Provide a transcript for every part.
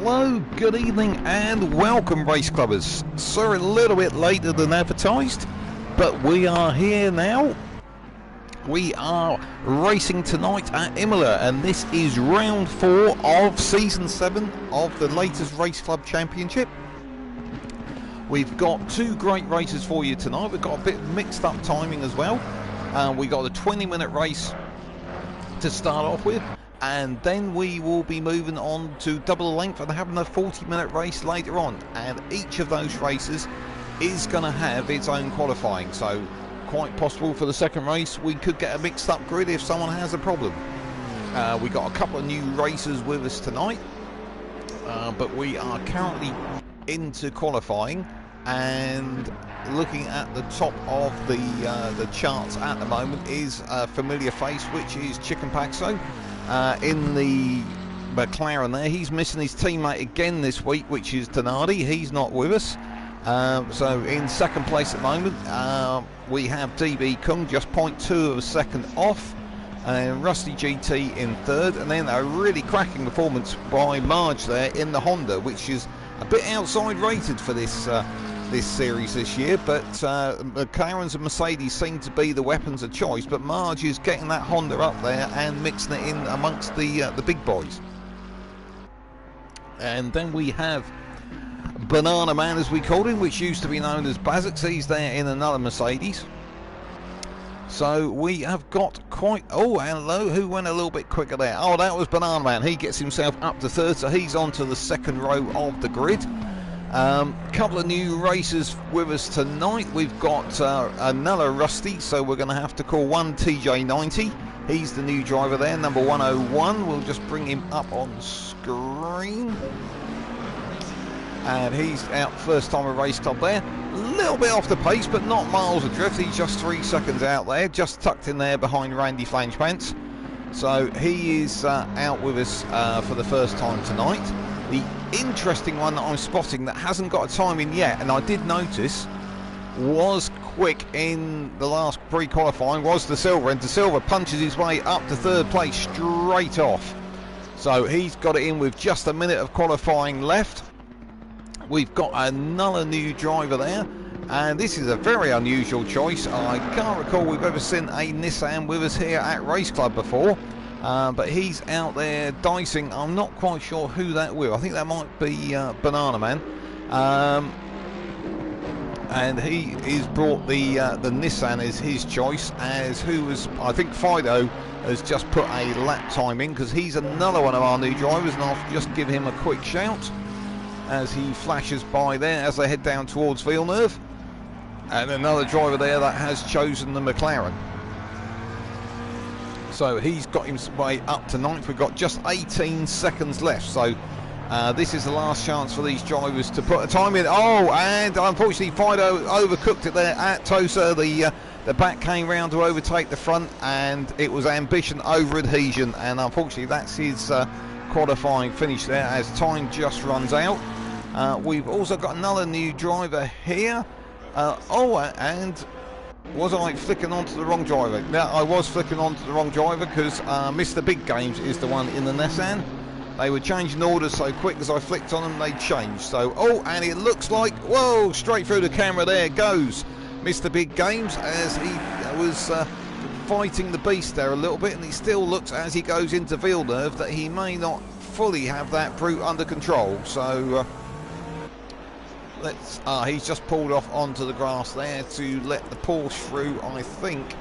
Hello, good evening and welcome race clubbers. Sorry, a little bit later than advertised, but we are here now. We are racing tonight at Imola, and this is round 4 of season 7 of the latest Race Club Championship. We've got 2 great races for you tonight. We've got a bit mixed up timing as well. We got a 20-minute race to start off with, and then we will be moving on to double length and having a 40-minute race later on. And each of those races is going to have its own qualifying, so quite possible for the second race we could get a mixed up grid if someone has a problem. We got a couple of new racers with us tonight, but we are currently into qualifying, and looking at the top of the charts at the moment is a familiar face, which is Chicken Paxo in the McLaren there. He's missing his teammate again this week, which is Donardi. He's not with us. So in second place at the moment we have DB Kung, just 0.2 of a second off, and Rusty GT in third, and then a really cracking performance by Marge there in the Honda, which is a bit outside rated for this this series this year, but McLarens and Mercedes seem to be the weapons of choice, but Marge is getting that Honda up there and mixing it in amongst the big boys. And then we have Banana Man, as we called him, which used to be known as Bazix. He's there in another Mercedes. So we have got quite... Oh, hello, who went a little bit quicker there? Oh, that was Banana Man. He gets himself up to third, so he's on to the second row of the grid. Couple of new racers with us tonight. We've got another Rusty, so we're going to have to call one TJ90. He's the new driver there, number 101. We'll just bring him up on screen. And he's out first time of Race Club there. A little bit off the pace, but not miles adrift. He's just 3 seconds out there, just tucked in there behind Randy Flangepants. So he is out with us for the first time tonight. The interesting one that I'm spotting that hasn't got a time in yet, and I did notice was quick in the last pre-qualifying, was De Silva, and De Silva punches his way up to third place straight off. So he's got it in with just a minute of qualifying left. We've got another new driver there, and this is a very unusual choice. I can't recall we've ever seen a Nissan with us here at Race Club before, but he's out there dicing. I'm not quite sure who that will. I think that might be Banana Man, and he is brought the Nissan as his choice, as who was, I think Fido has just put a lap time in, because he's another one of our new drivers, and I'll just give him a quick shout as he flashes by there as they head down towards Villeneuve. And another driver there that has chosen the McLaren. So he's got his way up to 9th. We've got just 18 seconds left. So this is the last chance for these drivers to put a time in. Oh, and unfortunately Fido overcooked it there at Tosa. The back came round to overtake the front, and it was ambition over adhesion. And unfortunately that's his qualifying finish there, as time just runs out. We've also got another new driver here. And was I flicking onto the wrong driver? No, I was flicking onto the wrong driver, because Mr. Big Games is the one in the Nissan. They were changing orders so quick as I flicked on them, they changed. So, and it looks like, whoa, straight through the camera there goes Mr. Big Games, as he was fighting the beast there a little bit, and he still looks, as he goes into Villeneuve, that he may not fully have that brute under control. So he's just pulled off onto the grass there to let the Porsche through. I think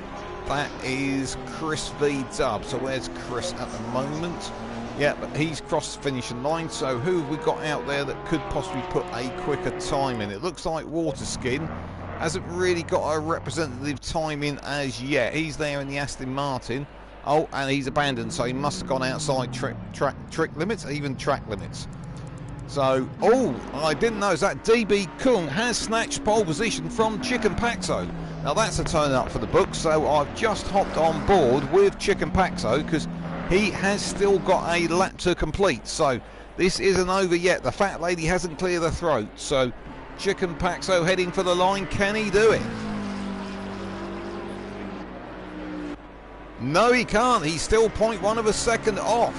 that is Chris V Dub. So where's Chris at the moment? Yeah, but he's crossed the finishing line. So who have we got out there that could possibly put a quicker time in? It looks like Waterskin hasn't really got a representative time in as yet. He's there in the Aston Martin. Oh, and he's abandoned, so he must have gone outside trick limits, even track limits. So, I didn't know that DB Kung has snatched pole position from Chicken Paxo. Now that's a turn up for the books, so I've just hopped on board with Chicken Paxo, because he has still got a lap to complete. So this isn't over yet. The fat lady hasn't cleared the throat. So Chicken Paxo heading for the line. Can he do it? No, he can't. He's still 0.1 of a second off.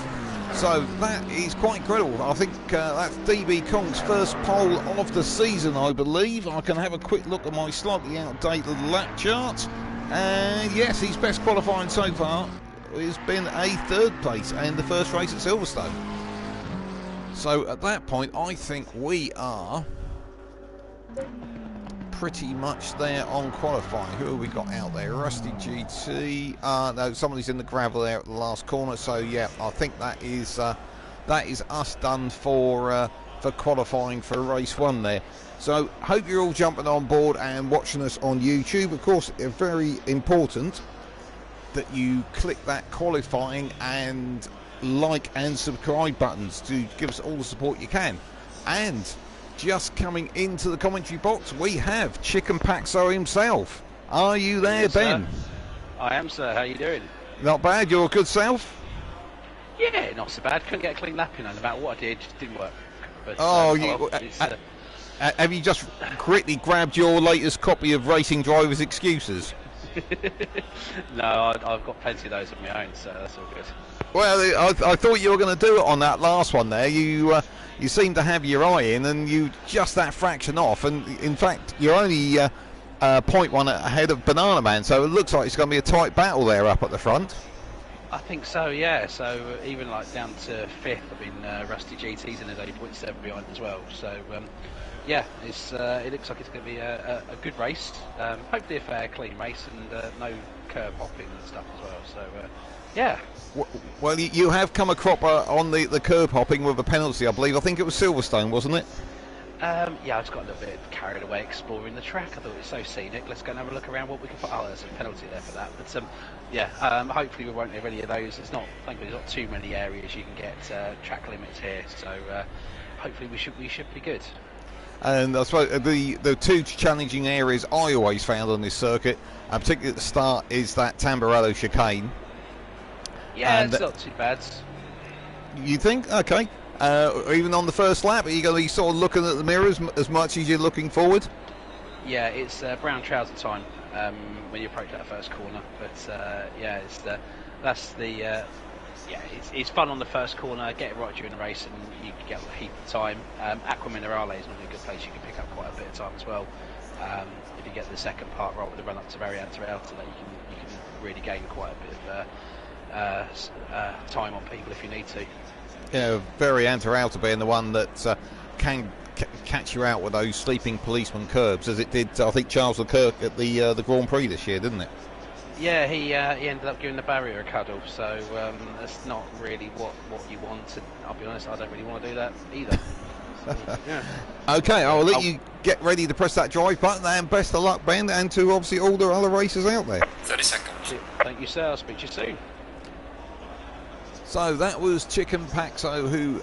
So that is quite incredible. I think that's DB Kong's first pole of the season, I believe. I can have a quick look at my slightly outdated lap chart. And yes, his best qualifying so far has been a 3rd place and the first race at Silverstone. So at that point, I think we are pretty much there on qualifying. Who have we got out there? Rusty GT. No, somebody's in the gravel there at the last corner. So yeah, I think that is us done for qualifying for race 1 there. So hope you're all jumping on board and watching us on YouTube. Of course, it's very important that you click that qualifying and like and subscribe buttons to give us all the support you can. And just coming into the commentary box, we have Chicken Paxo himself. Are you there, Yes, Ben? Sir. I am, sir. How are you doing? Not bad. Your good self? Yeah, not so bad. Couldn't get a clean lap in, no matter what I did, just didn't work. But, have you just quickly grabbed your latest copy of Racing Drivers Excuses? No, I've got plenty of those of my own, so that's all good. Well, I thought you were going to do it on that last one there. You seem to have your eye in, and you just that fraction off. And in fact, you're only 0.1 ahead of Banana Man, so it looks like it's going to be a tight battle there up at the front. I think so, yeah. So even like down to 5th, I mean, Rusty GT's in his 8.7 behind as well. So yeah, it looks like it's going to be a good race. Hopefully a fair, clean race, and no curb hopping and stuff as well. So yeah. Well, you have come a cropper on the curb hopping with a penalty, I believe. I think it was Silverstone, wasn't it? Yeah, I just got a little bit carried away exploring the track. I thought it was so scenic. Let's go and have a look around what we can find. Oh, there's a penalty there for that. But yeah, hopefully we won't have any of those. It's not, thankfully, there's not too many areas you can get track limits here. So hopefully we should be good. And I suppose the 2 challenging areas I always found on this circuit, particularly at the start, is that Tamburello chicane. Yeah, and it's not too bad. You think? Okay. Even on the first lap, are you going to be sort of looking at the mirrors as much as you're looking forward? Yeah, it's brown trouser time when you approach that first corner. But yeah, it's fun on the first corner. Get it right during the race, and you can get a heap of time. Aqua Minerale is normally a good place. You can pick up quite a bit of time as well. If you get the second part right with the run up to Variante Alta, that you can really gain quite a bit of time on people if you need to. Yeah, Variante Alta being the one that can catch you out with those sleeping policeman curbs, as it did, I think, Charles Leclerc at the Grand Prix this year, didn't it? Yeah, he ended up giving the barrier a cuddle, so that's not really what you want. And I'll be honest, I don't really want to do that either. So, yeah. Okay, I'll let you get ready to press that drive button, and best of luck, Ben, and to obviously all the other racers out there. 30 seconds. Thank you, sir. I'll speak to you soon. So that was Chicken Paxo, who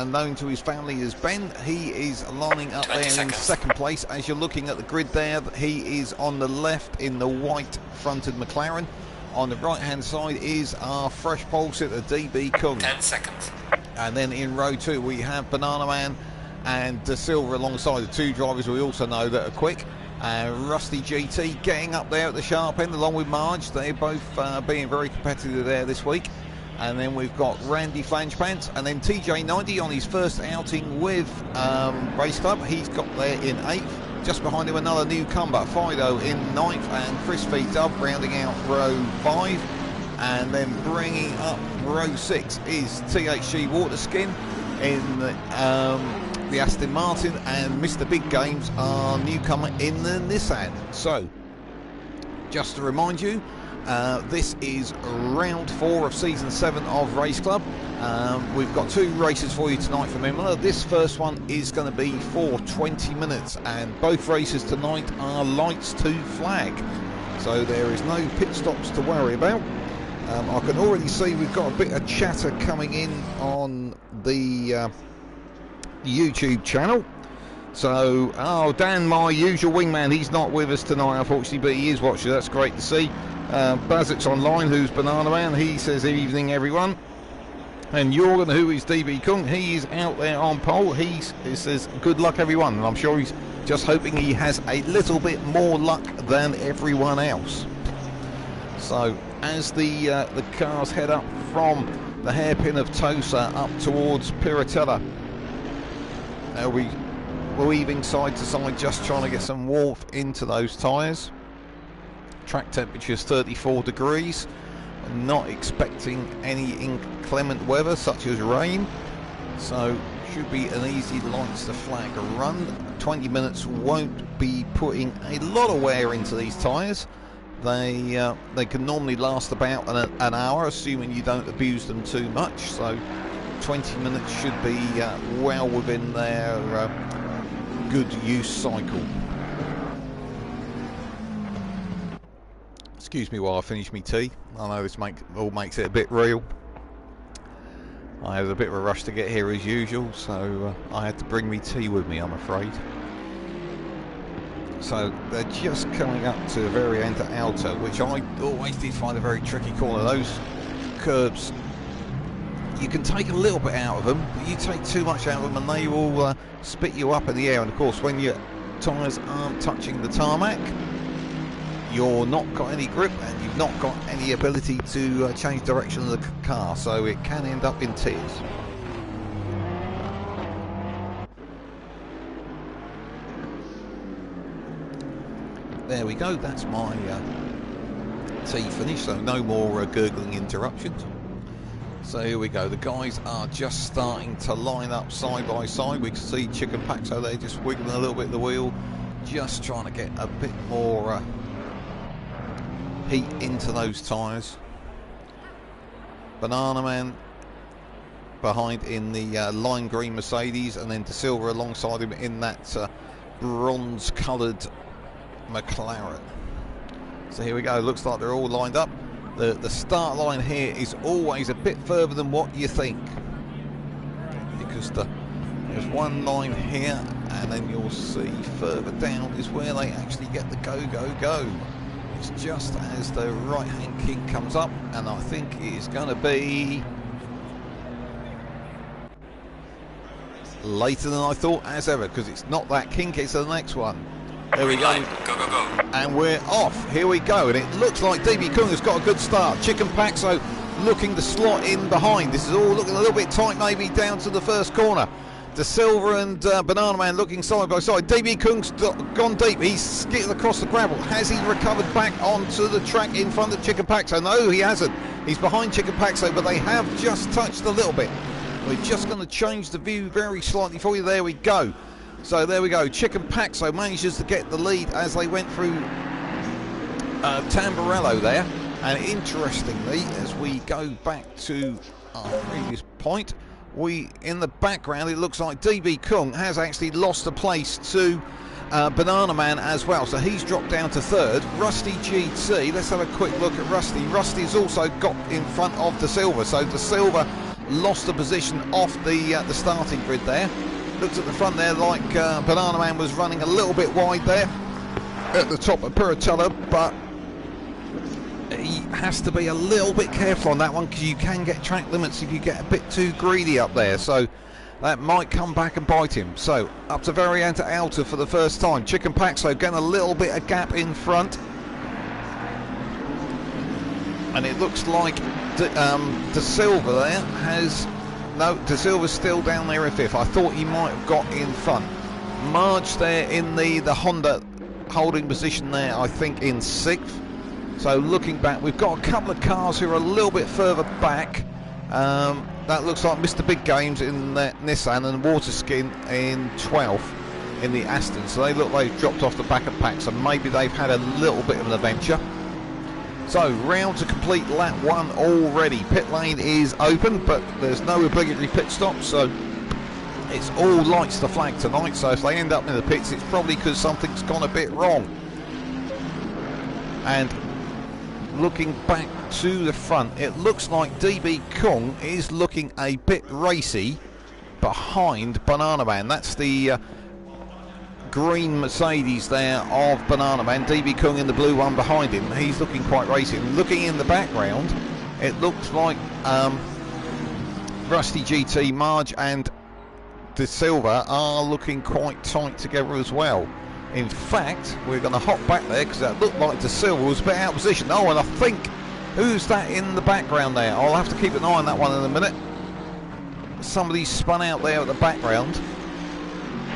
known to his family as Ben. He is lining up there in 2nd place. As you're looking at the grid there, he is on the left in the white fronted McLaren. On the right hand side is our fresh pole sitter DB Kung. 10 seconds. And then in row 2 we have Banana Man and De Silva alongside the 2 drivers we also know that are quick. Rusty GT getting up there at the sharp end along with Marge. They're both being very competitive there this week. And then we've got Randy Flange Pants, and then TJ90 on his first outing with Race Club. He's got there in 8th. Just behind him another newcomer, Fido in 9th, and Chris V Dove rounding out row 5. And then bringing up row 6 is THG Waterskin in the Aston Martin, and Mr. Big Games, our newcomer in the Nissan. So, just to remind you, this is round 4 of season 7 of Race Club. We've got 2 races for you tonight from Imola. This first one is going to be for 20 minutes, and both races tonight are lights to flag, so there is no pit stops to worry about. I can already see we've got a bit of chatter coming in on the YouTube channel. So, Dan, my usual wingman, he's not with us tonight, unfortunately, but he is watching. That's great to see. Bazik's online, who's Banana Man. He says, evening, everyone. And Jorgen, who is DB Kung, he is out there on pole. He says, good luck, everyone. And I'm sure he's just hoping he has a little bit more luck than everyone else. So, as the cars head up from the hairpin of Tosa up towards Piratella. We're weaving side to side, just trying to get some warmth into those tyres. Track temperature is 34 degrees. Not expecting any inclement weather such as rain, so should be an easy lights to flag run. 20 minutes won't be putting a lot of wear into these tyres. They can normally last about an hour, assuming you don't abuse them too much, so 20 minutes should be well within their good use cycle. Excuse me while I finish my tea. I know this all makes it a bit real. I had a bit of a rush to get here as usual, so I had to bring me tea with me, I'm afraid. So they're just coming up to the very end of Alta, which I always did find a very tricky corner. Those curbs, you can take a little bit out of them, but you take too much out of them and they will spit you up in the air. And of course, when your tyres aren't touching the tarmac, you're not got any grip and you've not got any ability to change direction of the car, so it can end up in tears. There we go, that's my tea finished, so no more gurgling interruptions. So here we go, the guys are just starting to line up side by side. We can see Chicken Paxo there just wiggling a little bit of the wheel, just trying to get a bit more heat into those tyres. Banana Man behind in the lime green Mercedes, and then De Silva alongside him in that bronze coloured McLaren. So here we go, looks like they're all lined up. The start line here is always a bit further than what you think, because there's one line here, and then you'll see further down is where they actually get the go. It's just as the right hand kink comes up, and I think it is going to be later than I thought, as ever, because it's not that kink, it's the next one. There we go. Go. And we're off. Here we go. And it looks like DB Kung has got a good start. Chicken Paxo looking to slot in behind. This is all looking a little bit tight, maybe down to the first corner. De Silva and Banana Man looking side by side. DB Kung's gone deep. He's skittled across the gravel. Has he recovered back onto the track in front of Chicken Paxo? No, he hasn't. He's behind Chicken Paxo, but they have just touched a little bit. We're just going to change the view very slightly for you. There we go. So there we go. Chicken Paxo manages to get the lead as they went through Tamburello there. And interestingly, as we go back to our previous point, in the background, it looks like DB Kung has actually lost a place to Banana Man as well. So he's dropped down to third. Rusty GT, let's have a quick look at Rusty. Rusty's also got in front of De Silva. So De Silva lost the position off the starting grid there. Looked at the front there like Banana Man was running a little bit wide there at the top of Piratella, but he has to be a little bit careful on that one, because you can get track limits if you get a bit too greedy up there, so that might come back and bite him. So up to Variante Alta for the first time. Chicken Paxo getting a little bit of gap in front, and it looks like De Silva there has... No, De Silva's still down there in fifth. I thought he might have got in front. Marge there in the Honda holding position there, I think in sixth. So looking back, we've got a couple of cars who are a little bit further back. That looks like Mr. Big Games in the Nissan and Waterskin in 12th in the Aston. So they look like they've dropped off the back of pack, so maybe they've had a little bit of an adventure. So, round to complete lap one already. Pit lane is open, but there's no obligatory pit stop, so it's all lights to flag tonight. So if they end up in the pits, it's probably because something's gone a bit wrong. And looking back to the front, it looks like DB Kung is looking a bit racy behind Banana Man. That's the green Mercedes there of Banana Man. DB Kung in the blue one behind him. He's looking quite racy. Looking in the background, it looks like Rusty GT, Marge and De Silva are looking quite tight together as well. In fact, we're going to hop back there because that looked like De Silva was a bit out of position. Oh, and I think Who's that in the background there? I'll have to keep an eye on that one in a minute. Somebody's spun out there at the background.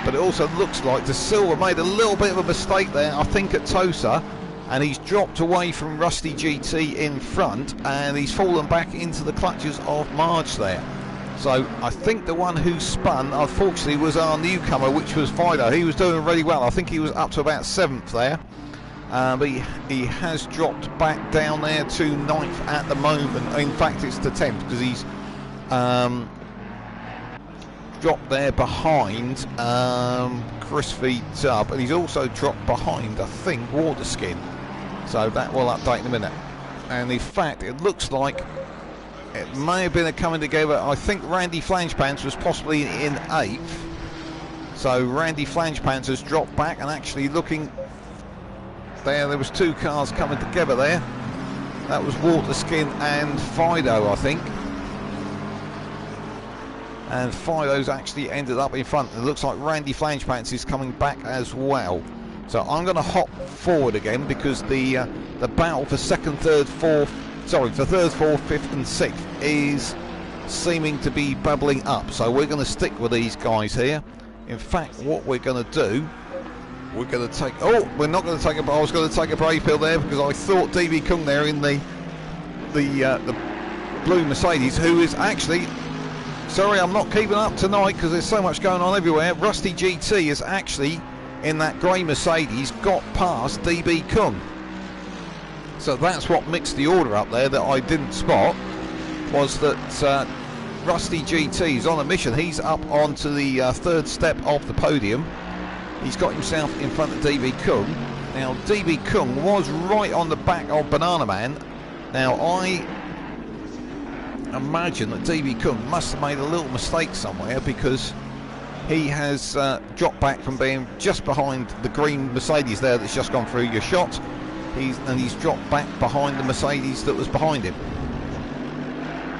But it also looks like De Silva made a little bit of a mistake there, I think, at Tosa. And he's dropped away from Rusty GT in front, and he's fallen back into the clutches of Marge there. So I think the one who spun, unfortunately, was our newcomer, which was Fido. He was doing really well. I think he was up to about 7th there. But he has dropped back down there to 9th at the moment. In fact, it's to 10th because he's dropped there behind Chris V Dub, and he's also dropped behind, I think, Waterskin. So that will update in a minute. And in fact, it looks like it may have been a coming together. I think Randy Flangepants was possibly in 8th. So Randy Flangepants has dropped back, and actually looking there was 2 cars coming together there. That was Waterskin and Fido, I think. And Fido's actually ended up in front. It looks like Randy Flangepants is coming back as well. So I'm going to hop forward again because the battle for 2nd, 3rd, 4th, sorry, for 3rd, 4th, 5th and 6th is seeming to be bubbling up. So we're going to stick with these guys here. In fact, what we're going to do, we're going to take, oh, we're not going to take a, I was going to take a brave pill there because I thought DB Kung there in the blue Mercedes, who is actually, sorry, I'm not keeping up tonight because there's so much going on everywhere. Rusty GT is actually in that grey Mercedes, got past DB Kung. So that's what mixed the order up there that I didn't spot, was that Rusty GT is on a mission. He's up onto the 3rd step of the podium. He's got himself in front of DB Kung. Now DB Kung was right on the back of Banana Man. Now I imagine that DB Kung must have made a little mistake somewhere because he has dropped back from being just behind the green Mercedes there that's just gone through your shot. He's dropped back behind the Mercedes that was behind him.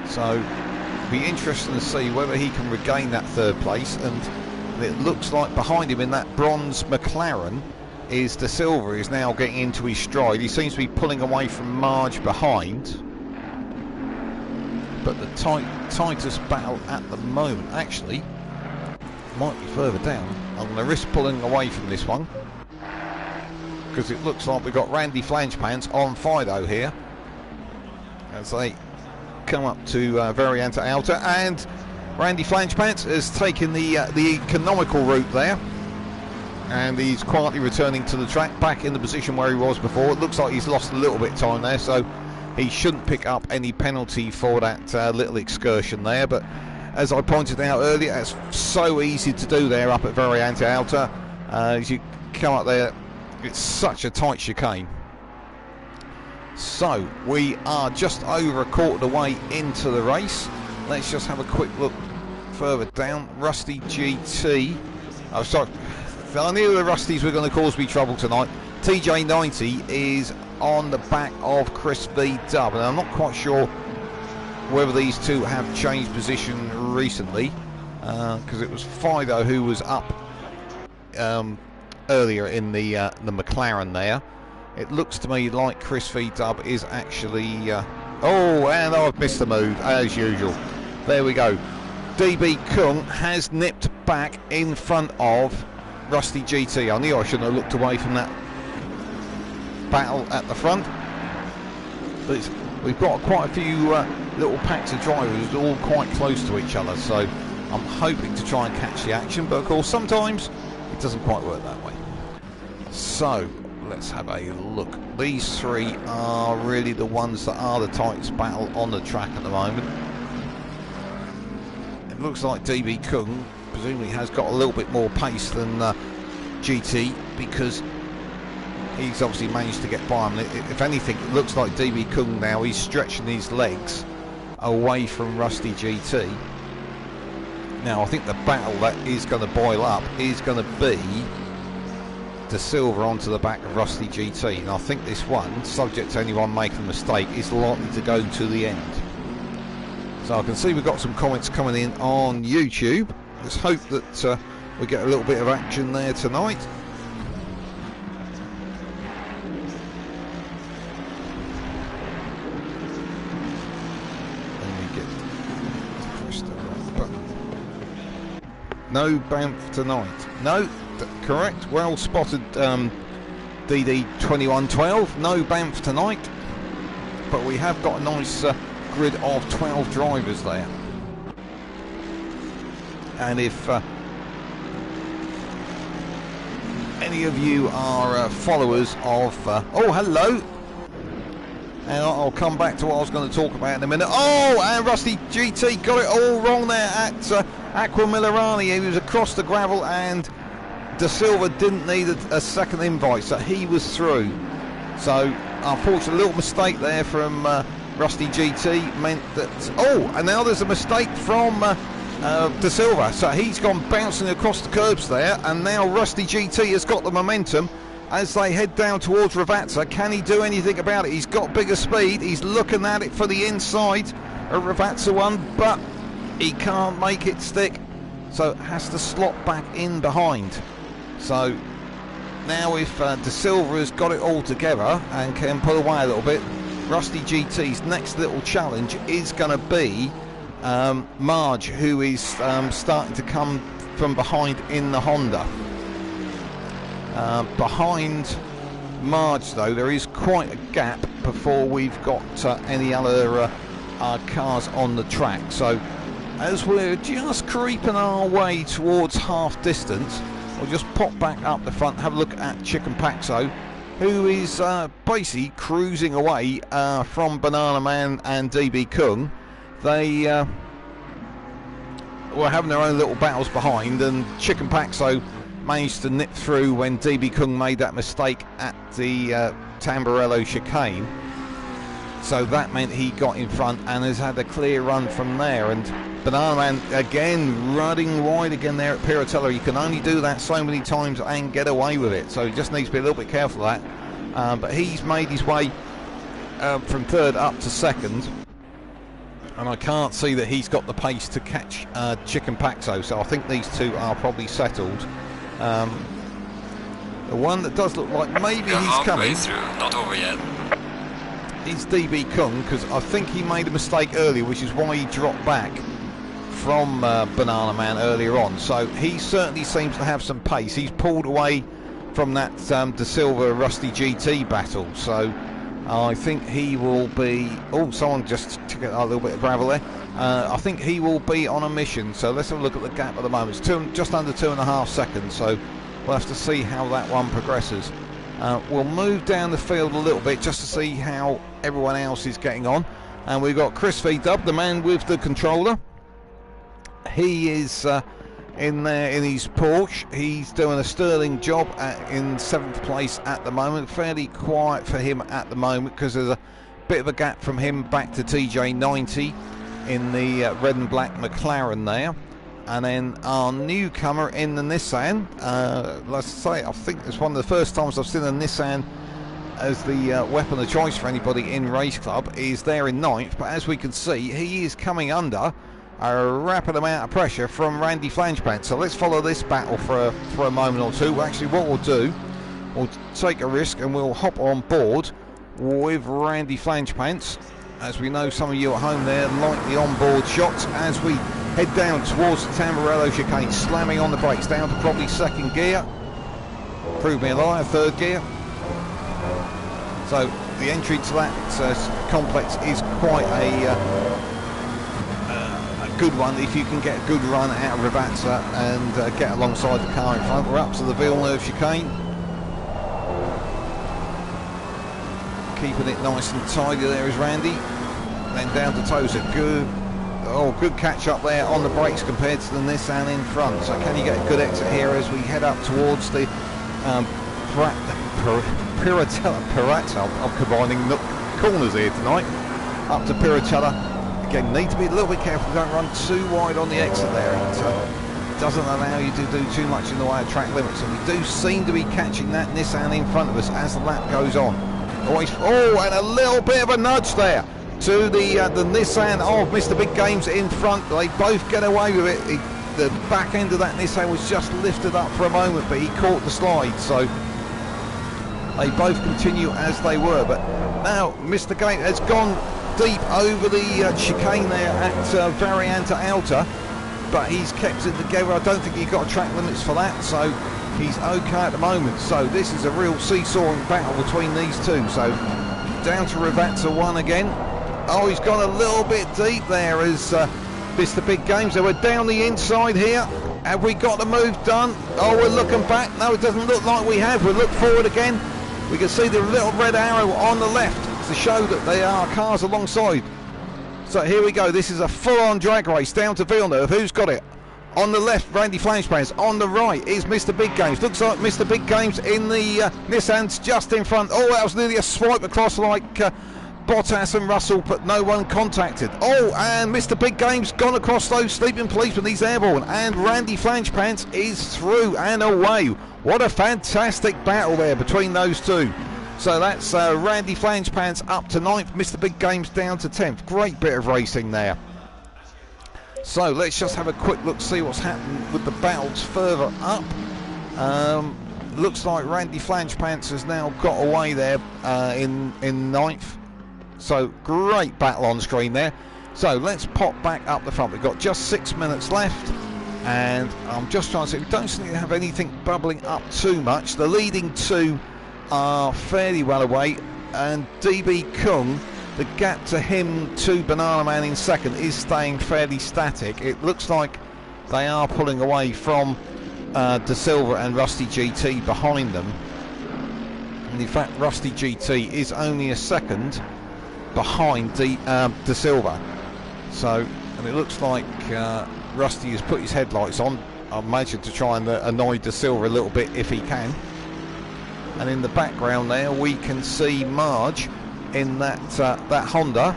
So it'll be interesting to see whether he can regain that 3rd place. And it looks like behind him in that bronze McLaren is De Silva, is now getting into his stride. He seems to be pulling away from Marge behind. But the tightest battle at the moment actually might be further down. I'm going to risk pulling away from this one because it looks like we've got Randy Flangepants on Fido here as they come up to Variante Alta, and Randy Flangepants has taken the economical route there, and he's quietly returning to the track back in the position where he was before. It looks like he's lost a little bit of time there, so he shouldn't pick up any penalty for that little excursion there. But as I pointed out earlier, it's so easy to do there up at Variante Alta. As you come up there, it's such a tight chicane. So we are just over a quarter of the way into the race. Let's just have a quick look further down. Rusty GT. Oh, sorry. I knew the Rusties were going to cause me trouble tonight. TJ90 is on the back of Chris V Dub, and I'm not quite sure whether these two have changed position recently, because it was Fido who was up earlier in the McLaren there. It looks to me like Chris V Dub is actually oh, and I've missed the move as usual. There we go. DB Kung has nipped back in front of Rusty GT. I knew I shouldn't have looked away from that battle at the front, but we've got quite a few little packs of drivers all quite close to each other, so I'm hoping to try and catch the action, but of course sometimes it doesn't quite work that way. So let's have a look. These three are really the ones that are the tightest battle on the track at the moment. It looks like DB Kung presumably has got a little bit more pace than GT, because he's obviously managed to get by him. If anything, it looks like DB Kung now, he's stretching his legs away from Rusty GT. Now I think the battle that is going to boil up is going to be De Silva onto the back of Rusty GT, and I think this one, subject to anyone making a mistake, is likely to go to the end. So I can see we've got some comments coming in on YouTube. Let's hope that we get a little bit of action there tonight. No Banff tonight. No, correct. Well spotted, DD 2112. No Banff tonight. But we have got a nice grid of 12 drivers there. And if any of you are followers of... oh, hello! And I'll come back to what I was going to talk about in a minute. Oh, and Rusty GT got it all wrong there at Aqua Millerani. He was across the gravel, and De Silva didn't need a second invite, so he was through. So, unfortunately, a little mistake there from Rusty GT meant that... oh, and now there's a mistake from De Silva. So he's gone bouncing across the curbs there, and now Rusty GT has got the momentum as they head down towards Ravazza. Can he do anything about it? He's got bigger speed. He's looking at it for the inside of Ravazza one, but he can't make it stick, so has to slot back in behind. So now if De Silva has got it all together and can pull away a little bit, Rusty GT's next little challenge is going to be Marge, who is starting to come from behind in the Honda. Behind Marge, though, there is quite a gap before we've got any other cars on the track. So as we're just creeping our way towards half distance, we'll just pop back up the front, have a look at Chicken Paxo, who is basically cruising away from Banana Man and DB Kung. They were having their own little battles behind, and Chicken Paxo managed to nip through when DB Kung made that mistake at the Tamburello chicane. So that meant he got in front and has had a clear run from there. And Banana Man again running wide again there at Piratello. You can only do that so many times and get away with it, so he just needs to be a little bit careful of that. But he's made his way from third up to second, and I can't see that he's got the pace to catch Chicken Paxo, so I think these two are probably settled. The one that does look like maybe he's coming through, not over yet, is DB Kung, because I think he made a mistake earlier, which is why he dropped back from Banana Man earlier on. So he certainly seems to have some pace. He's pulled away from that De Silva Rusty GT battle, so I think he will be... oh, someone just took a little bit of gravel there. I think he will be on a mission, so let's have a look at the gap at the moment. It's just under 2.5 seconds, so we'll have to see how that one progresses. We'll move down the field a little bit just to see how everyone else is getting on. And we've got Chris V-Dub, the man with the controller. He is in there in his Porsche. He's doing a sterling job in 7th place at the moment. Fairly quiet for him at the moment because there's a bit of a gap from him back to TJ90 in the red and black McLaren there. And then our newcomer in the Nissan, let's say, I think it's one of the first times I've seen a Nissan as the weapon of choice for anybody in Race Club, is there in 9th. But as we can see, he is coming under a rapid amount of pressure from Randy Flangepants. So let's follow this battle for a moment or two. Actually, what we'll do, we'll take a risk and we'll hop on board with Randy Flangepants. As we know, some of you at home there like the onboard shots as we head down towards the Tamburello chicane, slamming on the brakes down to probably 2nd gear. Prove me a liar, 3rd gear. So the entry to that complex is quite a good one if you can get a good run out of Ravazza and get alongside the car in front. We're up to the Villeneuve chicane. Keeping it nice and tidy there is Randy. Then down to Tozer. Good catch up there on the brakes compared to the Nissan in front. So can you get a good exit here as we head up towards the Piratello? I'm combining corners here tonight. Up to Piratello. Again, need to be a little bit careful, don't run too wide on the exit there. It doesn't allow you to do too much in the way of track limits. And we do seem to be catching that Nissan in front of us as the lap goes on. And a little bit of a nudge there to the Nissan of Mr. Big Games in front. They both get away with it. The back end of that Nissan was just lifted up for a moment, but he caught the slide. So they both continue as they were. But now Mr. Game has gone deep over the chicane there at Varianta Alta. but he's kept it together. I don't think he got track limits for that, so he's okay at the moment. So this is a real seesawing battle between these two. So down to Ravazza 1 again. Oh, he's gone a little bit deep there as Mr. Big Games. So we're down the inside here. Have we got the move done? Oh, we're looking back. No, it doesn't look like we have. We'll look forward again. We can see the little red arrow on the left to show that there are cars alongside. So here we go. This is a full-on drag race down to Villeneuve. Who's got it? On the left, Randy Flangepans. On the right is Mr. Big Games. Looks like Mr. Big Games in the Nissan's just in front. Oh, that was nearly a swipe across like Bottas and Russell, but no one contacted. Oh, and Mr. Big Game's gone across those sleeping policemen. He's airborne. And Randy Flangepants is through and away. What a fantastic battle there between those two. So that's Randy Flangepants up to 9th. Mr. Big Game's down to 10th. Great bit of racing there. So let's just have a quick look, see what's happened with the battles further up. Looks like Randy Flangepants has now got away there in 9th. So great battle on screen there. So let's pop back up the front. We've got just 6 minutes left, and I'm just trying to see. We don't seem to have anything bubbling up too much. The leading two are fairly well away, and DB Kung, the gap to him to Banana Man in second is staying fairly static. It looks like they are pulling away from De Silva and Rusty GT behind them, and in fact Rusty GT is only a second behind De Silva. So, and it looks like Rusty has put his headlights on, I imagine to try and annoy De Silva a little bit if he can. And in the background there we can see Marge in that Honda.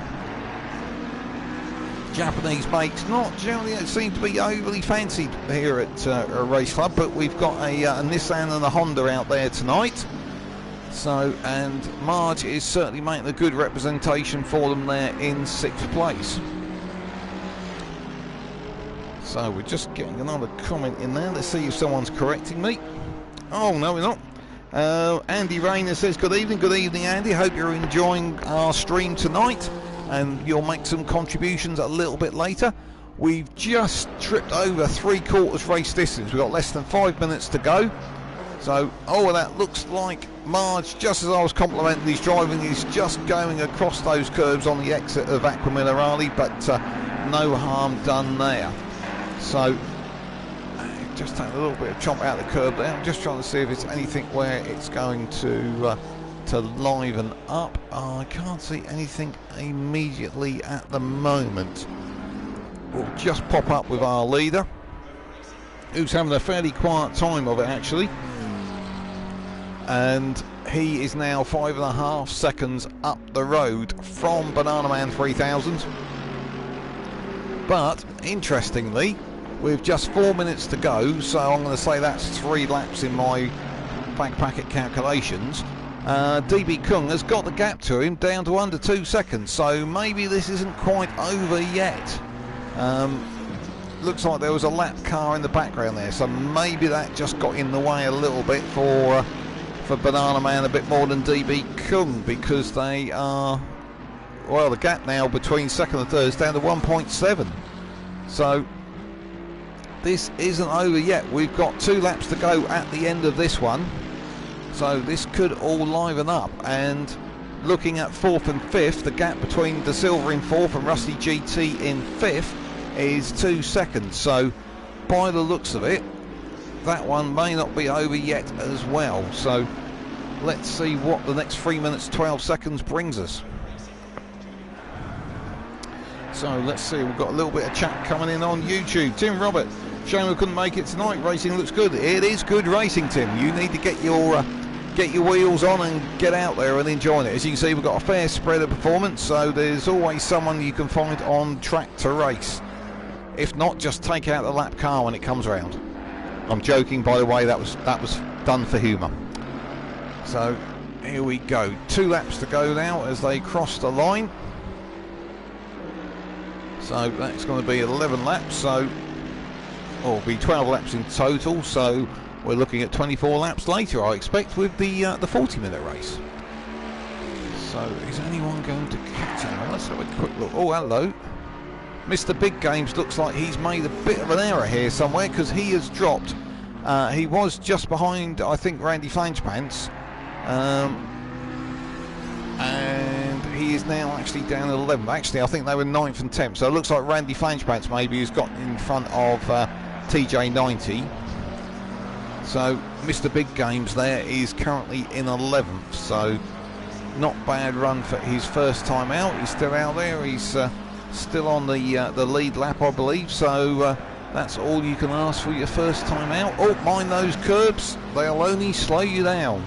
Japanese makes not generally seem to be overly fancied here at a race club, but we've got a Nissan and a Honda out there tonight. So, and Marge is certainly making a good representation for them there in 6th place. So we're just getting another comment in there. Let's see if someone's correcting me. Oh no, we're not. Andy Rayner says good evening Andy, hope you're enjoying our stream tonight and you'll make some contributions a little bit later. We've just tripped over 3/4 race distance. We've got less than 5 minutes to go. So, oh, that looks like Marge, just as I was complimenting his driving, is just going across those curves on the exit of Aqua Minerale, but no harm done there. So just taking a little bit of chomp out the curb there. I'm just trying to see if it's anything where it's going to liven up. I can't see anything immediately at the moment. We'll just pop up with our leader, who's having a fairly quiet time of it actually, and he is now 5.5 seconds up the road from Banana Man 3000. But interestingly, with just 4 minutes to go, so I'm going to say that's 3 laps in my back packet calculations. DB Kung has got the gap to him down to under 2 seconds, so maybe this isn't quite over yet. Looks like there was a lap car in the background there, so maybe that just got in the way a little bit for Banana Man a bit more than DB Kung, because they are, well, the gap now between second and third is down to 1.7. So this isn't over yet. We've got 2 laps to go at the end of this one, so this could all liven up. And looking at 4th and 5th, the gap between De Silva in 4th and Rusty GT in 5th is 2 seconds. So by the looks of it, that one may not be over yet as well. So let's see what the next 3 minutes 12 seconds brings us. So let's see, we've got a little bit of chat coming in on YouTube. Tim Robert, shame we couldn't make it tonight. Racing looks good. It is good racing, Tim. You need to get your wheels on and get out there and enjoy it. As you can see, we've got a fair spread of performance, so there's always someone you can find on track to race. If not, just take out the lap car when it comes around. I'm joking, by the way. That was done for humour. So here we go. 2 laps to go now as they cross the line. So that's going to be 11 laps, so it'll be 12 laps in total, so we're looking at 24 laps later, I expect, with the 40-minute race. So is anyone going to catch him? Let's have a quick look. Oh, hello. Mr. Big Games looks like he's made a bit of an error here somewhere, because he has dropped. He was just behind, I think, Randy Flangepants. And he is now actually down at 11th. Actually, I think they were 9th and 10th. So it looks like Randy Flangepants maybe has got in front of TJ90. So Mr. Big Games there is currently in 11th. So not bad run for his first time out. He's still out there. He's still on the lead lap, I believe. So that's all you can ask for your first time out. Oh, mind those curbs. They'll only slow you down.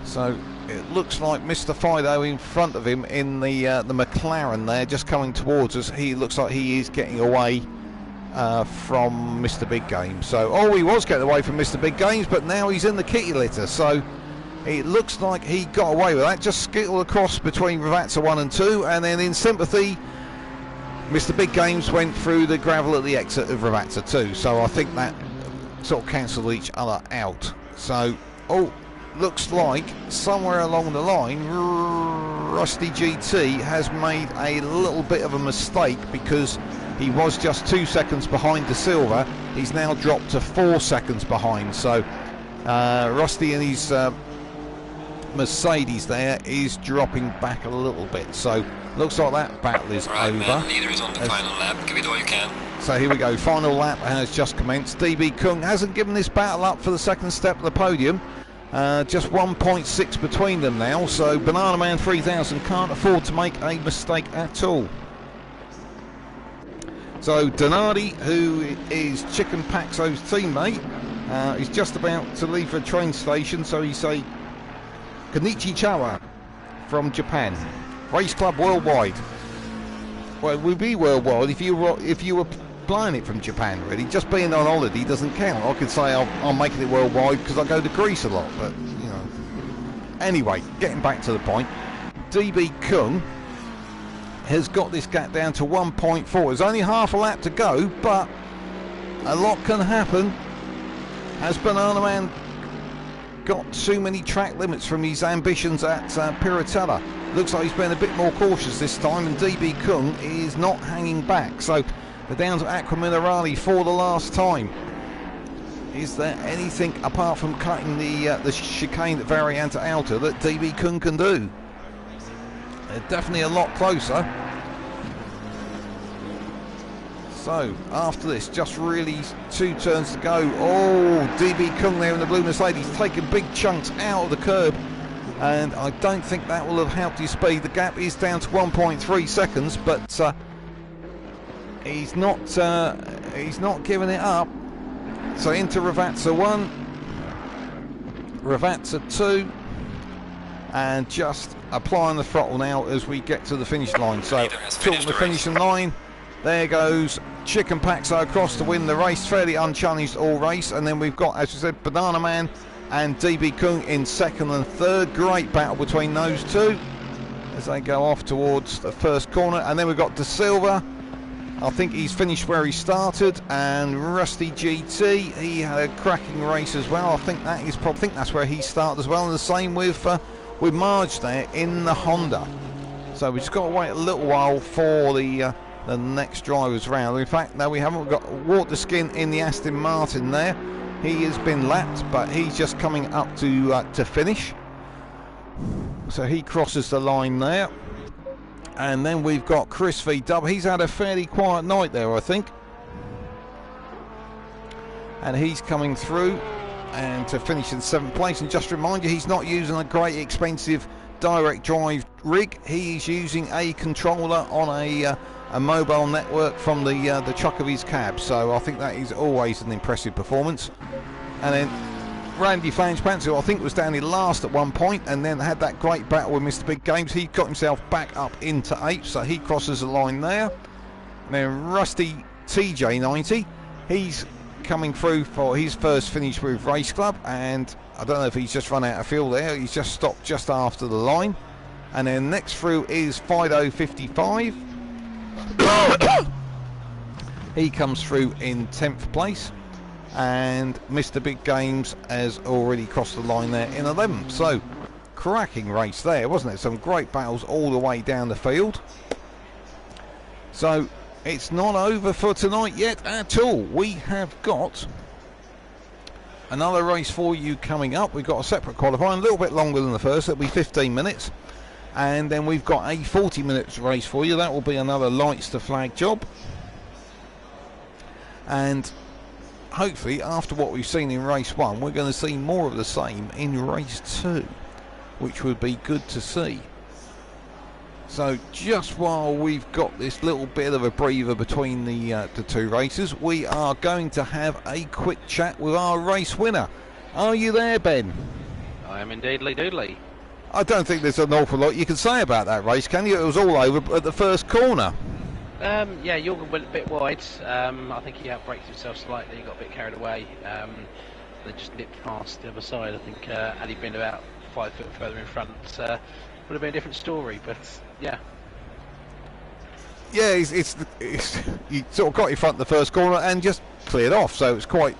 So it looks like Mr. Fido in front of him in the McLaren there, just coming towards us. He looks like he is getting away from Mr. Big Games. So, oh, he was getting away from Mr. Big Games, but now he's in the kitty litter. So it looks like he got away with that. Just skittled across between Ravazza 1 and 2, and then in sympathy, Mr. Big Games went through the gravel at the exit of Ravazza 2. So I think that sort of cancelled each other out. So, oh, looks like somewhere along the line Rusty GT has made a little bit of a mistake, because he was just 2 seconds behind De Silva. He's now dropped to 4 seconds behind. So Rusty and his Mercedes there is dropping back a little bit. So looks like that battle is over. Man, leader is on the final lap. Give it all you can. So here we go, final lap has just commenced. DB Kung hasn't given this battle up for the second step of the podium. Just 1.6 between them now, so Banana Man 3000 can't afford to make a mistake at all. So Donardi, who is Chicken Paxo's teammate, is just about to leave for a train station, so he's a Konnichiwa from Japan. Race Club Worldwide. Well, it would be worldwide if you were flying it from Japan, really. Just being on holiday doesn't count. I could say I'm making it worldwide because I go to Greece a lot, but you know. Anyway, getting back to the point, DB Kung has got this gap down to 1.4. There's only half a lap to go, but a lot can happen. Has Banana Man got too many track limits from his ambitions at Piratella? Looks like he's been a bit more cautious this time, and DB Kung is not hanging back. So they're down to Aqua Minerale for the last time. Is there anything apart from cutting the chicane at Variante Alta that DB Kung can do? They're definitely a lot closer. So after this, just really 2 turns to go. Oh, DB Kung there in the blue Mercedes taking big chunks out of the curb, and I don't think that will have helped his speed. The gap is down to 1.3 seconds, but he's not giving it up. So into Ravazza 1, Ravazza 2, and just applying the throttle now as we get to the finish line. So talking the finishing line, there goes Chicken Paxo across to win the race, fairly unchallenged all race. And then we've got, as we said, Banana Man and DB Kung in second and third. Great battle between those two as they go off towards the first corner. And then we've got De Silva. I think he's finished where he started, and Rusty GT, he had a cracking race as well. I think that's where he started as well, and the same with Marge there in the Honda. So we've just got to wait a little while for the next drivers round. In fact, no, we haven't got Water Skin in the Aston Martin there. He has been lapped, but he's just coming up to finish. So he crosses the line there. And then we've got Chris V Dub. He's had a fairly quiet night there, I think. And he's coming through and to finish in 7th place. And just to remind you, he's not using a great expensive direct drive rig. He's using a controller on a mobile network from the truck of his cab. So I think that is always an impressive performance. And then Randy Flangepants, who I think was down in last at one point, and then had that great battle with Mr. Big Games. He got himself back up into 8th, so he crosses the line there. And then Rusty TJ90, he's coming through for his first finish with Race Club, and I don't know if he's just run out of fuel there. He's just stopped just after the line. And then next through is Fido 55. He comes through in 10th place. And Mr. Big Games has already crossed the line there in 11th. So cracking race there, wasn't it? Some great battles all the way down the field. So it's not over for tonight yet at all. We have got another race for you coming up. We've got a separate qualifying, a little bit longer than the first. It'll be 15 minutes. And then we've got a 40 minutes race for you. That will be another lights to flag job. And hopefully, after what we've seen in race 1, we're going to see more of the same in race 2, which would be good to see. So just while we've got this little bit of a breather between the two races, we are going to have a quick chat with our race winner. Are you there, Ben? I am indeed, Doodly. I don't think there's an awful lot you can say about that race, can you? It was all over at the first corner. Yeah, Jorgen went a bit wide. I think he outbraked himself slightly. He got a bit carried away. They just nipped past the other side. I think had he been about 5 foot further in front, would have been a different story. But yeah. Yeah, it's he sort of got in front of the first corner and just cleared off. So it's quite,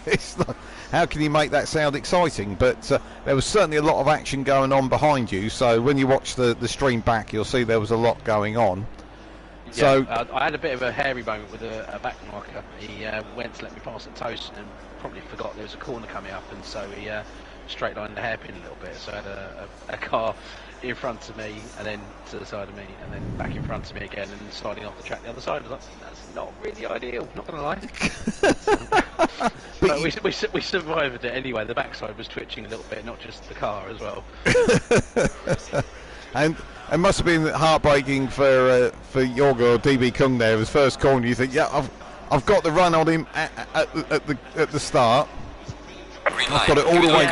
it's not, how can you make that sound exciting? But there was certainly a lot of action going on behind you. So when you watch the stream back, you'll see there was a lot going on. Yeah, so I had a bit of a hairy moment with a back marker. He went to let me pass at toast and probably forgot there was a corner coming up, and so he straight lined the hairpin a little bit. So I had a car in front of me, and then to the side of me, and then back in front of me again, and sliding off the track the other side. I was like, that's not really ideal, not going to lie. But we survived it anyway. The backside was twitching a little bit, not just the car as well. And it must have been heartbreaking for Jorgen or DB Kung there. His first corner, you think, yeah, I've got the run on him at the start. I've got it all the way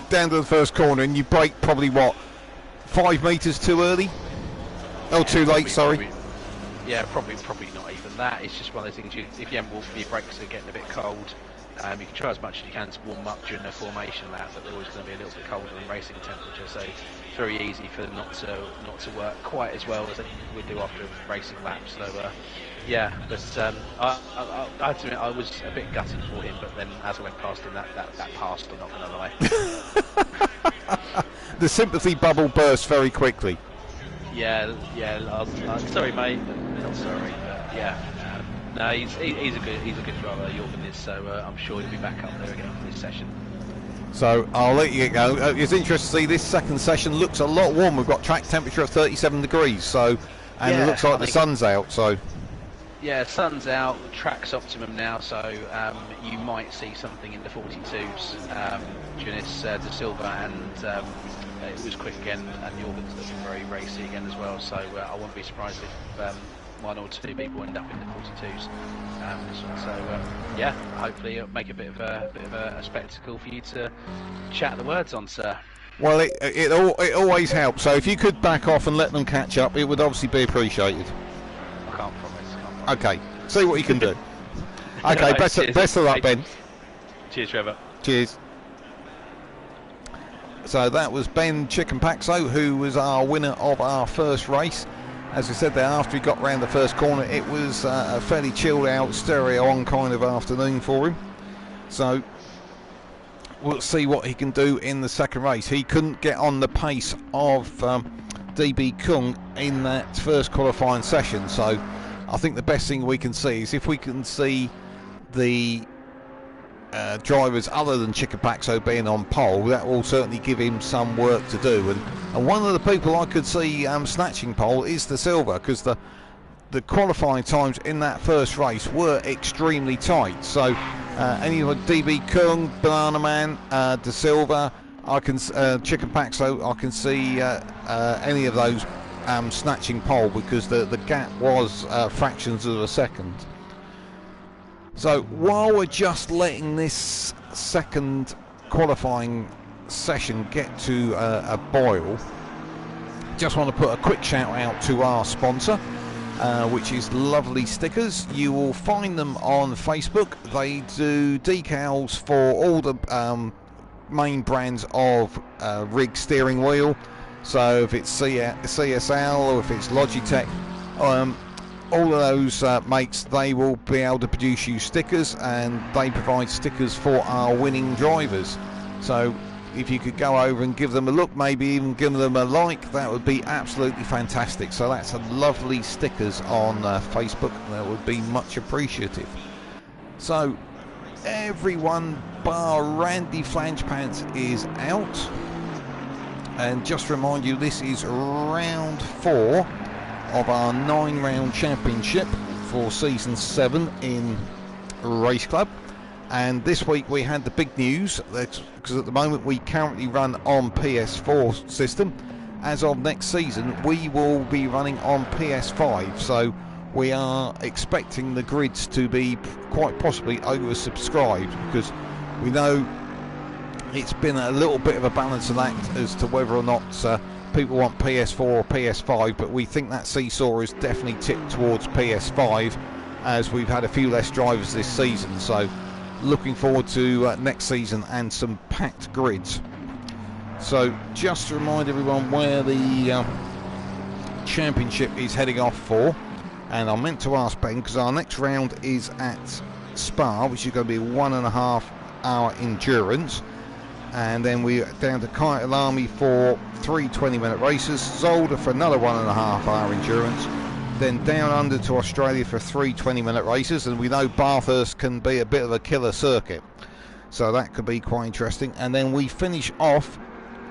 down to the first corner, and you brake probably what, 5 metres too early? Oh, too late. Sorry. Probably not even that. It's just one of those things. If you haven't walked, your brakes are getting a bit cold. You can try as much as you can to warm up during the formation lap, but they're always going to be a little bit colder than racing temperature. So it's very easy for them not to work quite as well as they would do after a racing lap. So yeah, but I have to admit I was a bit gutted for him. But then as I went past him, that passed. I'm not going to lie. The sympathy bubble burst very quickly. Yeah. I'm sorry, mate. Not sorry, but yeah. No, he's a good driver, Jorgen is, so I'm sure he'll be back up there again for this session. So I'll let you go. It's interesting to see this second session looks a lot warm. We've got track temperature of 37 degrees, so it looks like the sun's out. So yeah, sun's out. The track's optimum now, so you might see something in the 42s. Junis De Silva and it was quick again, and Jorgen's looking very racy again as well. So I wouldn't be surprised if 1 or 2 people end up in the 42s. Yeah, hopefully it'll make a bit of a spectacle for you to chat the words on, sir. Well, it always helps. So if you could back off and let them catch up, it would obviously be appreciated. I can't promise. Okay, see what you can do. Okay, Right, best of luck, Ben. Cheers, Trevor. Cheers. So that was Ben Chickenpaxo, who was our winner of our first race. As we said there, after he got round the first corner, it was a fairly chilled out, stereo on kind of afternoon for him. So we'll see what he can do in the second race. He couldn't get on the pace of DB Kung in that first qualifying session. So I think the best thing we can see is if we can see the drivers other than Chickenpaxo being on pole, that will certainly give him some work to do. And one of the people I could see snatching pole is De Silva, because the qualifying times in that first race were extremely tight. So any like DB Kung, Banana Man, De Silva, Chickenpaxo, I can see any of those snatching pole, because the gap was fractions of a second. So while we're just letting this second qualifying session get to a boil, just want to put a quick shout out to our sponsor, which is Lovely Stickers. You will find them on Facebook. They do decals for all the main brands of rig steering wheel. So if it's CSL or if it's Logitech, all of those mates, they will be able to produce you stickers, and they provide stickers for our winning drivers. So if you could go over and give them a look, maybe even give them a like, that would be absolutely fantastic. So that's a Lovely Stickers on Facebook. That would be much appreciative. So everyone bar Randy Flangepants is out. And just to remind you, this is round 4 of our 9-round championship for season 7 in Race Club. And this week we had the big news, because at the moment we currently run on PS4 system. As of next season we will be running on PS5, so we are expecting the grids to be quite possibly oversubscribed, because we know it's been a little bit of a balancing act as to whether or not people want PS4 or PS5, but we think that seesaw is definitely tipped towards PS5, as we've had a few less drivers this season. So looking forward to next season and some packed grids. So just to remind everyone where the championship is heading off for, and I meant to ask Ben, because our next round is at Spa, which is going to be a 1.5 hour endurance, and then we're down to Kyalami for 3 20-minute races, Zolder for another 1.5 hour endurance, then down under to Australia for 3 20-minute races, and we know Bathurst can be a bit of a killer circuit, so that could be quite interesting. And then we finish off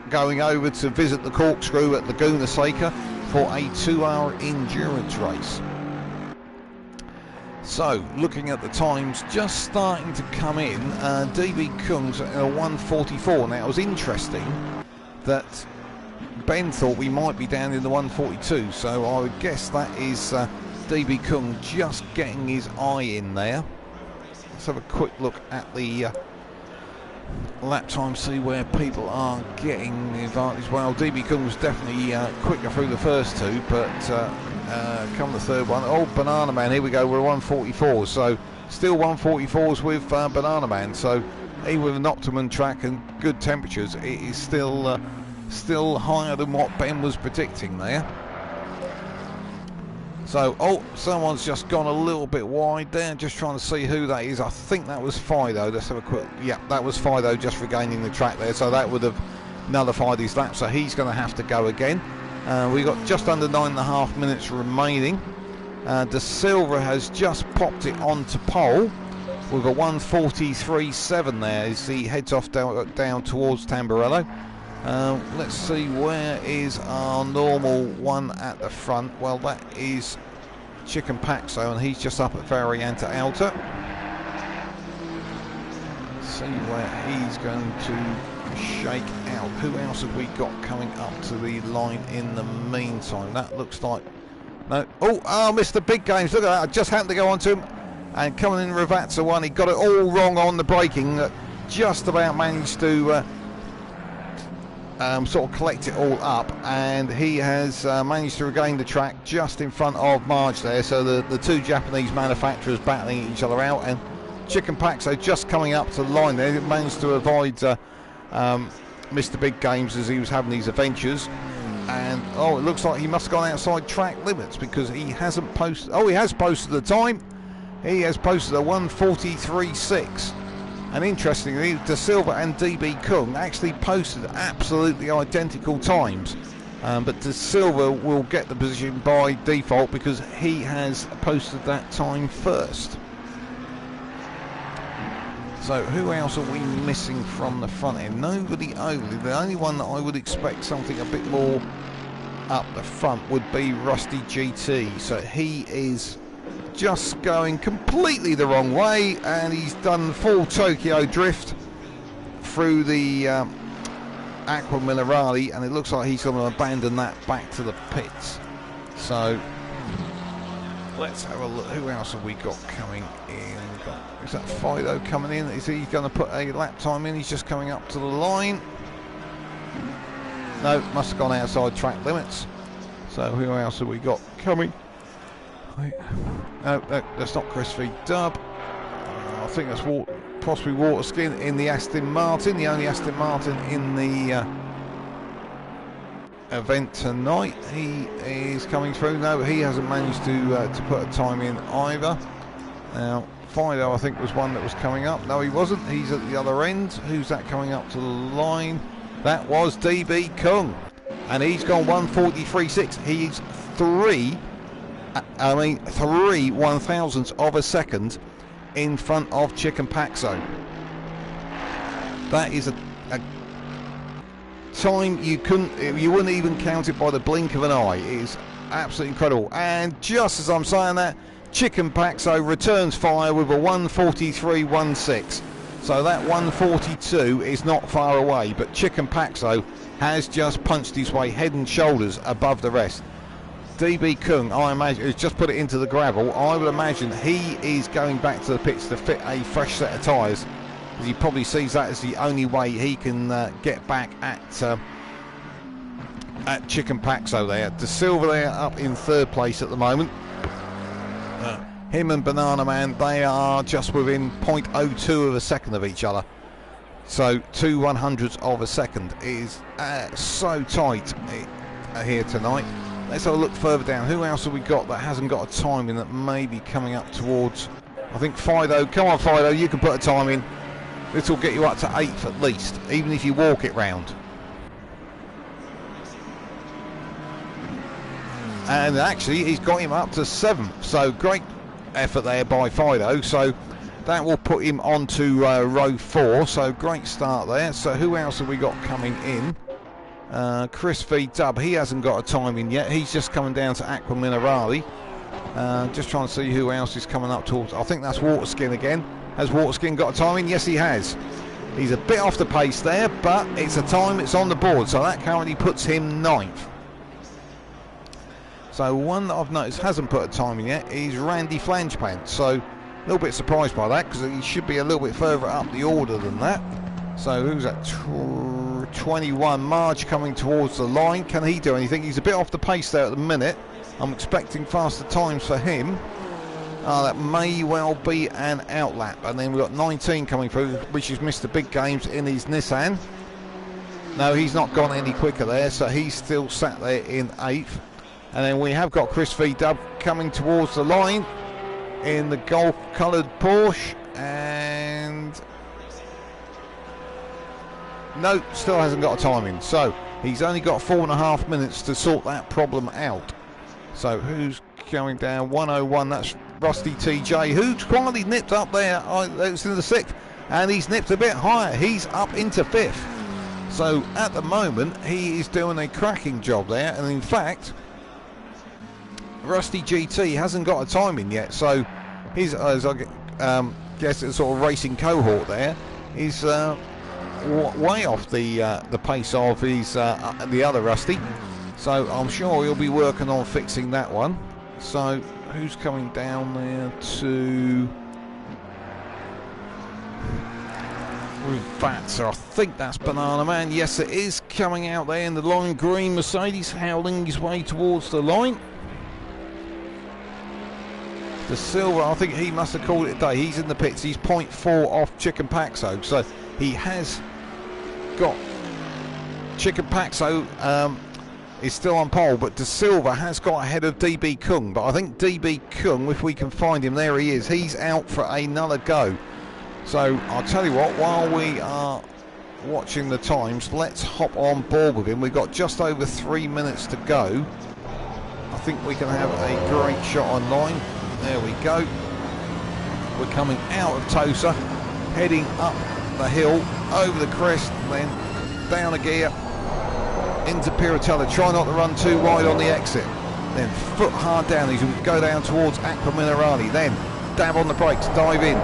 going over to visit the Corkscrew at Laguna Seca for a 2-hour endurance race. So looking at the times just starting to come in, DB Kung's at a 1:44. Now it was interesting that Ben thought we might be down in the 1:42, so I would guess that is DB Kung just getting his eye in there. Let's have a quick look at the lap time, see where people are getting the advantage. Well, DB Kung was definitely quicker through the first 2, but come the third one, oh, Banana Man, here we go, we're 1:44, so still 1:44s with Banana Man, so even with an optimum track and good temperatures, it is still higher than what Ben was predicting there. So, oh, someone's just gone a little bit wide there, just trying to see who that is. I think that was Fido. Let's have a quick, yeah, that was Fido just regaining the track there, so that would have nullified his lap, so he's going to have to go again. We've got just under 9.5 minutes remaining. De Silva has just popped it onto pole with a 1:43.7 there as he heads off down towards Tamburello. Let's see, where is our normal one at the front? Well, that is Chicken Paxo, and he's just up at Varianta Alta. See where he's going to shake out. Who else have we got coming up to the line in the meantime? That looks like... no. Oh, Mr. Big Games, look at that. I just happened to go onto him, and coming in Ravazza one, he got it all wrong on the braking. Just about managed to... sort of collect it all up, and he has managed to regain the track just in front of Marge there, so the 2 Japanese manufacturers battling each other out, and Chicken Paxo just coming up to the line there, managed to avoid Mr. Big Games as he was having these adventures. And oh, it looks like he must have gone outside track limits, because he hasn't posted... oh, he has posted the time. He has posted a 1:43.6. And interestingly, De Silva and DB Kung actually posted absolutely identical times. But De Silva will get the position by default because he has posted that time first. So who else are we missing from the front end? Nobody overly. The only one that I would expect something a bit more up the front would be Rusty GT. So he is just going completely the wrong way, and he's done full Tokyo drift through the Aqua Minerale, and it looks like he's going to abandon that back to the pits. So let's have a look. Who else have we got coming in? Is that Fido coming in? Is he going to put a lap time in? He's just coming up to the line. No, must have gone outside track limits. So who else have we got coming? No, that's not Chris V. Dub. I think that's possibly Waterskin in the Aston Martin, the only Aston Martin in the event tonight. He is coming through. No, he hasn't managed to put a time in either. Now, Fido, I think, was one that was coming up. No, he wasn't. He's at the other end. Who's that coming up to the line? That was DB Kung, and he's gone 1:43.6. He's three 1,000ths of a second in front of Chicken Paxo. That is a time you wouldn't even count it by the blink of an eye. It is absolutely incredible. And just as I'm saying that, Chicken Paxo returns fire with a 1:43.16. So that 1:42 is not far away, but Chicken Paxo has just punched his way head and shoulders above the rest. DB Kung, I imagine, has just put it into the gravel. I would imagine he is going back to the pits to fit a fresh set of tyres. He probably sees that as the only way he can get back at Chicken Paxo there. De Silva there up in third place at the moment. Him and Banana Man, they are just within 0.02 of a second of each other. So 2 100ths of a second is so tight here tonight. Let's have a look further down. Who else have we got that hasn't got a time in that may be coming up towards, I think Fido. Come on Fido, you can put a time in. This will get you up to 8th at least, even if you walk it round. And actually he's got him up to 7th, so great effort there by Fido. So that will put him onto row 4, so great start there. So who else have we got coming in? Chris V Dub, he hasn't got a time in yet. He's just coming down to Aqua Minerale. Just trying to see who else is coming up towards. I think that's Waterskin again. Has Waterskin got a time in? Yes, he has. He's a bit off the pace there, but it's a time, it's on the board, so that currently puts him 9th. So one that I've noticed hasn't put a time in yet is Randy Flangepant. So a little bit surprised by that, because he should be a little bit further up the order than that. So who's that? 21, Marge coming towards the line. Can he do anything? He's a bit off the pace there at the minute. I'm expecting faster times for him. That may well be an outlap. And then we've got 19 coming through, which is Mr. Big Games in his Nissan. No, he's not gone any quicker there, so he's still sat there in 8th. And then we have got Chris V Dub coming towards the line in the gold coloured Porsche, and no, still hasn't got a time in. So he's only got 4.5 minutes to sort that problem out. So who's going down? 101, that's Rusty TJ, who's quietly nipped up there. It's in the 6th, and he's nipped a bit higher. He's up into 5th. So at the moment he is doing a cracking job there, and in fact Rusty GT hasn't got a time in yet, so his, as I guess it's sort of racing cohort there, is way off the pace of his the other Rusty. So I'm sure he'll be working on fixing that one. So who's coming down there to Vatsa? I think that's Banana Man. Yes, it is, coming out there in the lime green Mercedes, howling his way towards the line. De Silva, I think he must have called it a day. He's in the pits. He's 0.4 off Chicken Paxo, so he has got Chicken Paxo is still on pole, but De Silva has got ahead of DB Kung. But I think DB Kung, if we can find him, there he is. He's out for another go. So I'll tell you what, while we are watching the times, let's hop on board with him. We've got just over 3 minutes to go. I think we can have a great shot online. There we go. We're coming out of Tosa, heading up the hill, over the crest, then down a gear, into Piratella. Try not to run too wide on the exit. Then foot hard down. He's going to go down towards Aqua Minerale. Then dab on the brakes, dive in.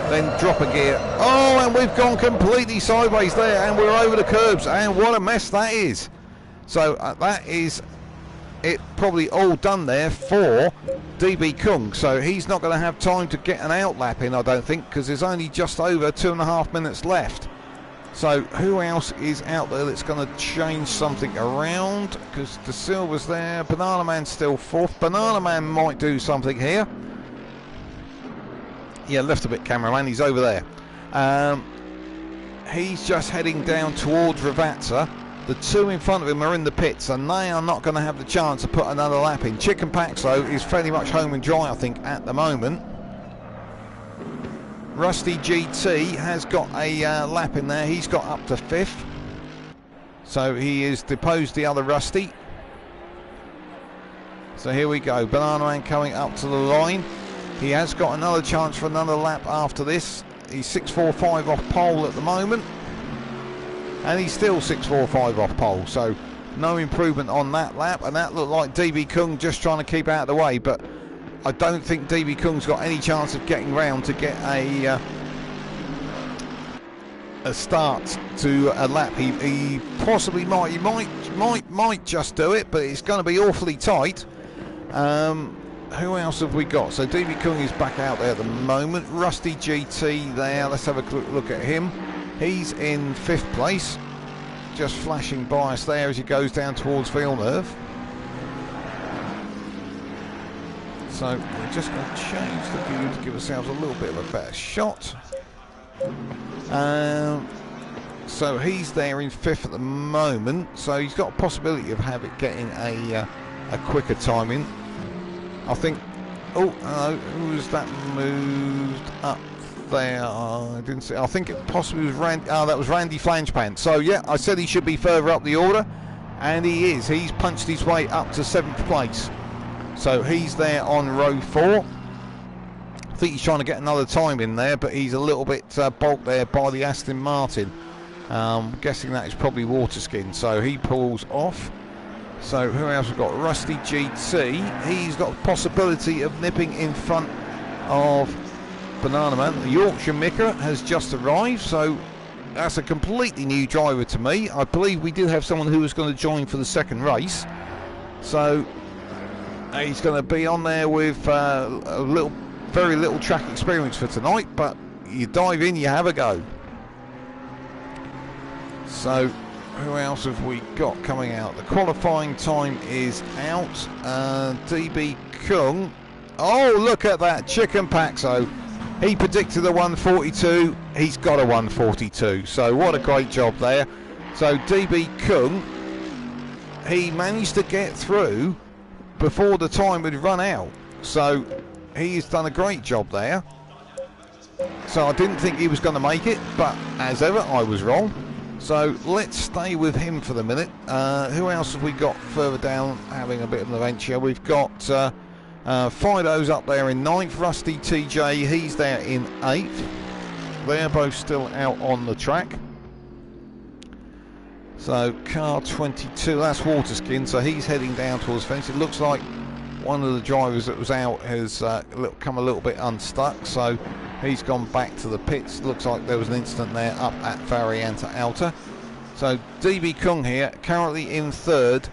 Then drop a gear. Oh, and we've gone completely sideways there, and we're over the curbs. And what a mess that is. So that is it, probably all done there for DB Kung. So he's not going to have time to get an outlap in, I don't think, because there's only just over 2.5 minutes left. So who else is out there that's going to change something around? Because De Silva's there. Banana Man's still 4th. Banana Man might do something here. Yeah, left a bit, cameraman. He's over there. He's just heading down towards Ravazza. The two in front of him are in the pits, and they are not going to have the chance to put another lap in. Chicken Paxo is fairly much home and dry, I think, at the moment. Rusty GT has got a lap in there. He's got up to 5th. So he has deposed the other Rusty. So here we go. Banana Man coming up to the line. He has got another chance for another lap after this. He's 6.45 off pole at the moment. And he's still 6.45 off pole. So no improvement on that lap. And that looked like DB Kung just trying to keep out of the way. But I don't think DB Kung's got any chance of getting round to get a start to a lap. He possibly might. He might just do it, but it's going to be awfully tight. Who else have we got? So DB Kung is back out there at the moment. Rusty GT there. Let's have a quick look at him. He's in 5th place, just flashing by us there as he goes down towards Villeneuve. So we're just going to change the view to give ourselves a little bit of a better shot. So he's there in 5th at the moment. So he's got a possibility of getting a quicker time in. I think. Oh, who's that moved up there? I didn't see. I think it possibly was Randy. Oh, that was Randy Flangepants. So yeah, I said he should be further up the order, and he is. He's punched his way up to 7th place. So he's there on row 4. I think he's trying to get another time in there, but he's a little bit balked there by the Aston Martin. Guessing that is probably water skin. So he pulls off. So who else we've got? Rusty GT. He's got a possibility of nipping in front of Banana Man. The Yorkshire Micker has just arrived, so that's a completely new driver to me. I believe we did have someone who was going to join for the second race. So he's going to be on there with very little track experience for tonight, but you dive in, you have a go. So who else have we got coming out? The qualifying time is out. DB Kung. Oh, look at that. Chicken Paxo. He predicted a 142. He's got a 142. So what a great job there. So DB Kung, he managed to get through before the time had run out. So he's done a great job there. So I didn't think he was going to make it, but as ever, I was wrong. So let's stay with him for the minute. Who else have we got further down having a bit of an adventure? We've got Fido's up there in 9th. Rusty TJ, he's there in 8th. They're both still out on the track. So car 22, that's Waterskin, so he's heading down towards fence. It looks like one of the drivers that was out has come a little bit unstuck, so he's gone back to the pits. Looks like there was an incident there up at Varianta Alta. So DB Kung here, currently in 3rd,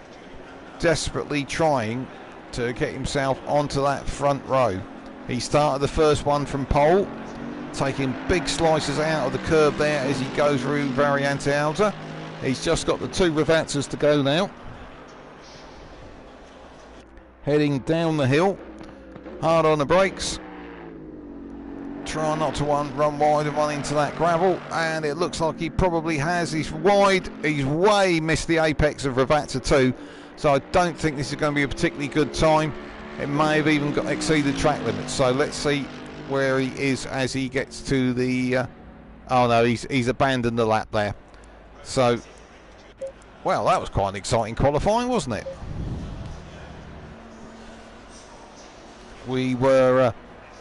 desperately trying to get himself onto that front row. He started the first one from pole, taking big slices out of the curb there as he goes through Varianta Alta. He's just got the 2 Ravazzas to go now. Heading down the hill, hard on the brakes. Try not to run wide and run into that gravel, and it looks like he probably has. He's wide, he's way missed the apex of Ravazza 2, so I don't think this is going to be a particularly good time. It may have even exceeded track limits, so let's see where he is as he gets to the... oh no, he's abandoned the lap there. So, well, that was quite an exciting qualifying, wasn't it? We were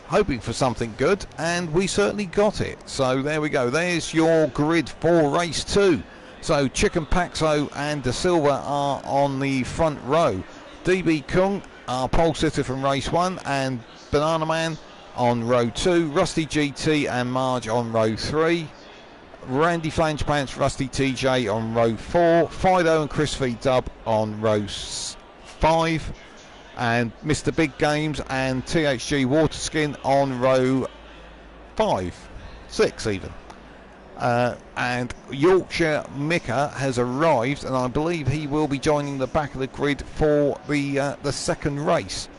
hoping for something good, and we certainly got it. So there we go. There's your grid for race 2. So Chicken Paxo and De Silva are on the front row. DB Kung, our pole sitter from race 1, and Banana Man on row 2. Rusty GT and Marge on row 3. Randy Flangepants, Rusty TJ on row 4. Fido and Chris V Dub on row 5. And Mr. Big Games and THG Waterskin on row 5, 6 even. And Yorkshire Micker has arrived, and I believe he will be joining the back of the grid for the second race.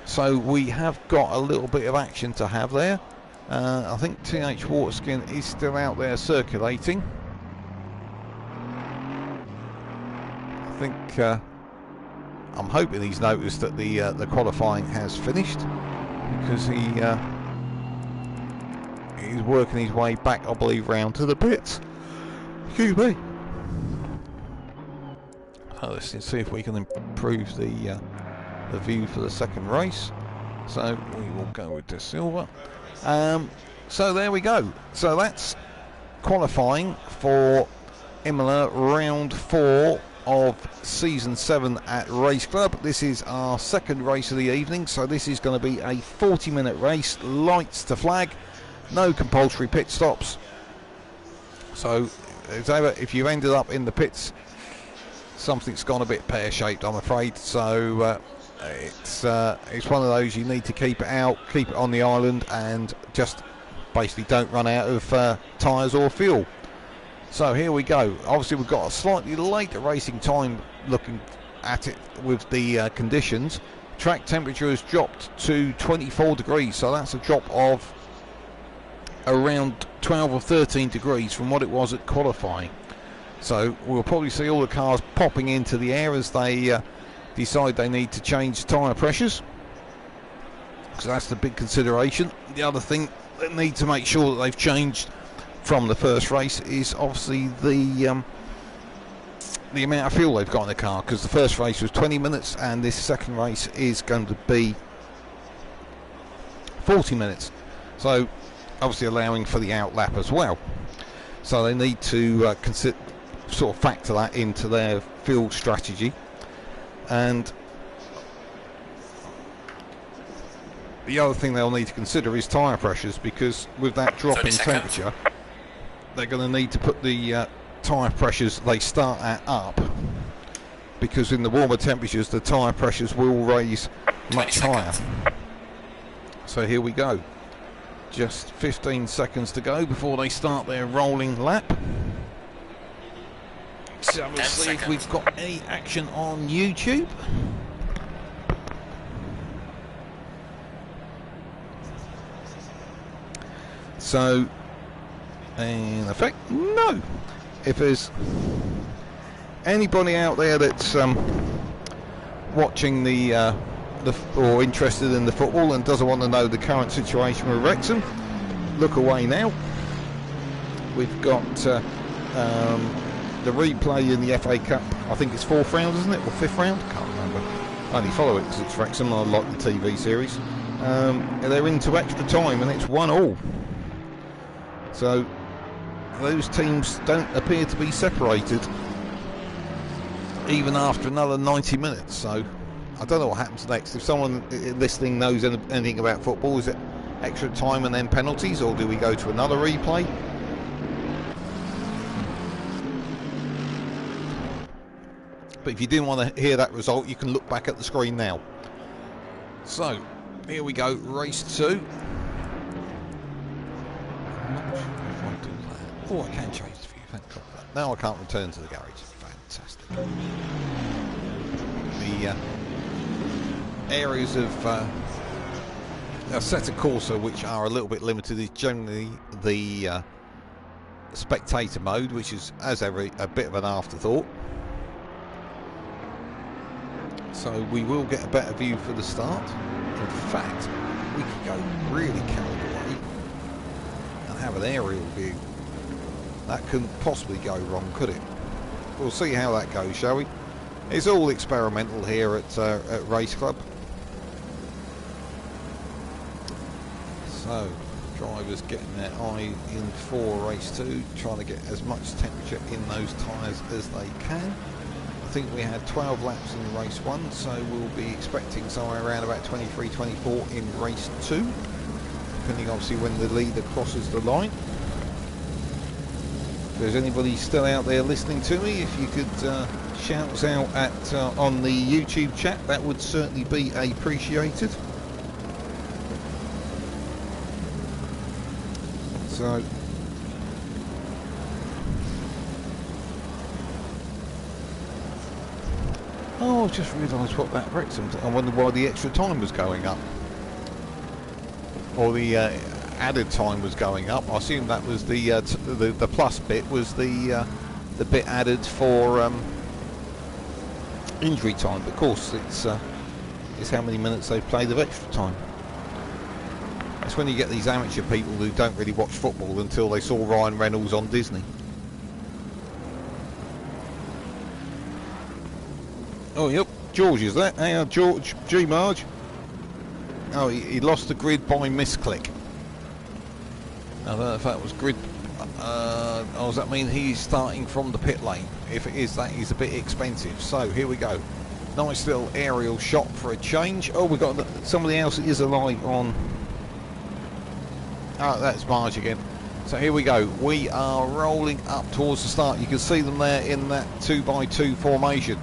So we have got a little bit of action to have there. I think TH Waterskin is still out there circulating. I think I'm hoping he's noticed that the qualifying has finished, because he's working his way back, I believe, round to the pits. Excuse me. Let's see if we can improve the view for the second race. So we will go with the silver. So there we go. So that's qualifying for Imola round 4 of season 7 at Race Club. This is our second race of the evening, so this is going to be a 40-minute race, lights to flag, no compulsory pit stops. So if you've ended up in the pits, something's gone a bit pear-shaped, I'm afraid. So it's one of those, you need to keep it out, keep it on the island, and just basically don't run out of tyres or fuel. So here we go. Obviously we've got a slightly later racing time looking at it with the conditions. Track temperature has dropped to 24 degrees, so that's a drop of around 12 or 13 degrees from what it was at qualifying. So we'll probably see all the cars popping into the air as they decide they need to change tyre pressures, because that's the big consideration. The other thing they need to make sure that they've changed from the first race is obviously the amount of fuel they've got in the car, because the first race was 20 minutes and this second race is going to be 40 minutes, so obviously allowing for the outlap as well. So they need to sort of factor that into their fuel strategy. And the other thing they'll need to consider is tyre pressures, because with that drop in temperature, they're going to need to put the tyre pressures they start at up, because in the warmer temperatures the tyre pressures will raise much higher. So here we go, just 15 seconds to go before they start their rolling lap. So we'll see if we've got any action on YouTube. So in effect, no. If there's anybody out there that's watching the or interested in the football and doesn't want to know the current situation with Wrexham, look away now. We've got the replay in the FA Cup. I think it's 4th round, isn't it, or 5th round? Can't remember. I only follow it because it's Wrexham and I like the TV series. They're into extra time and it's 1-1. So those teams don't appear to be separated even after another 90 minutes. So I don't know what happens next. If someone listening knows anything about football, is it extra time and then penalties, or do we go to another replay? But if you didn't want to hear that result, you can look back at the screen now. So here we go, race 2. Oh, I can change the view, thank God for that. Now I can't return to the garage. Fantastic. The areas of Assetto Corsa which are a little bit limited is generally the spectator mode, which is, as ever, a bit of an afterthought. So we will get a better view for the start. In fact, we could go really carried away and have an aerial view. That couldn't possibly go wrong, could it? We'll see how that goes, shall we? It's all experimental here at Race Club. So, drivers getting their eye in for race 2, trying to get as much temperature in those tyres as they can. I think we had 12 laps in race 1, so we'll be expecting somewhere around about 23-24 in race 2, depending obviously when the leader crosses the line. If there's anybody still out there listening to me, if you could shout us out at on the YouTube chat, that would certainly be appreciated. So oh, I've just realised what that Wrexham. I wonder why the extra time was going up, or the added time was going up. I assume that was the plus bit was the bit added for injury time. But of course, it's how many minutes they've played of extra time. It's when you get these amateur people who don't really watch football until they saw Ryan Reynolds on Disney. Oh, yep, George is that? Hey, George, G Marge. Oh, he lost the grid by misclick. I don't know if that was grid. Oh, does that mean he's starting from the pit lane? If it is, that is a bit expensive. So here we go. Nice little aerial shot for a change. Oh, we've got somebody else is alive on. Oh, that's Marge again. So here we go. We are rolling up towards the start. You can see them there in that 2x2 formation.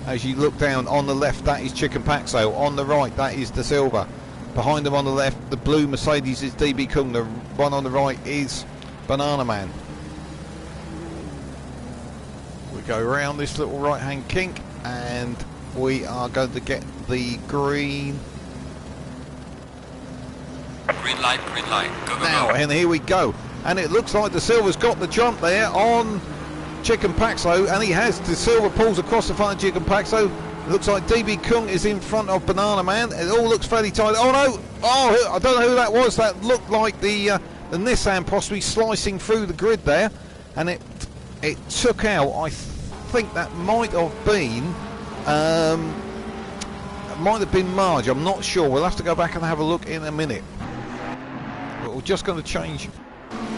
As you look down, on the left, that is Chicken Paxo. On the right, that is De Silva. Behind them on the left, the blue Mercedes is DB Kung. The one on the right is Banana Man. We go around this little right-hand kink, and we are going to get the green. Green light, green light. Go, go, Now, go. and here we go. And it looks like De Silva's got the jump there on Chicken Paxo, and he has. De Silva pulls across the front of Chicken Paxo. It looks like DB Kung is in front of Banana Man. It all looks fairly tight. Oh no! Oh, I don't know who that was. That looked like the Nissan possibly slicing through the grid there, and it took out. I think that might have been Marge. I'm not sure. We'll have to go back and have a look in a minute. But we're just going to change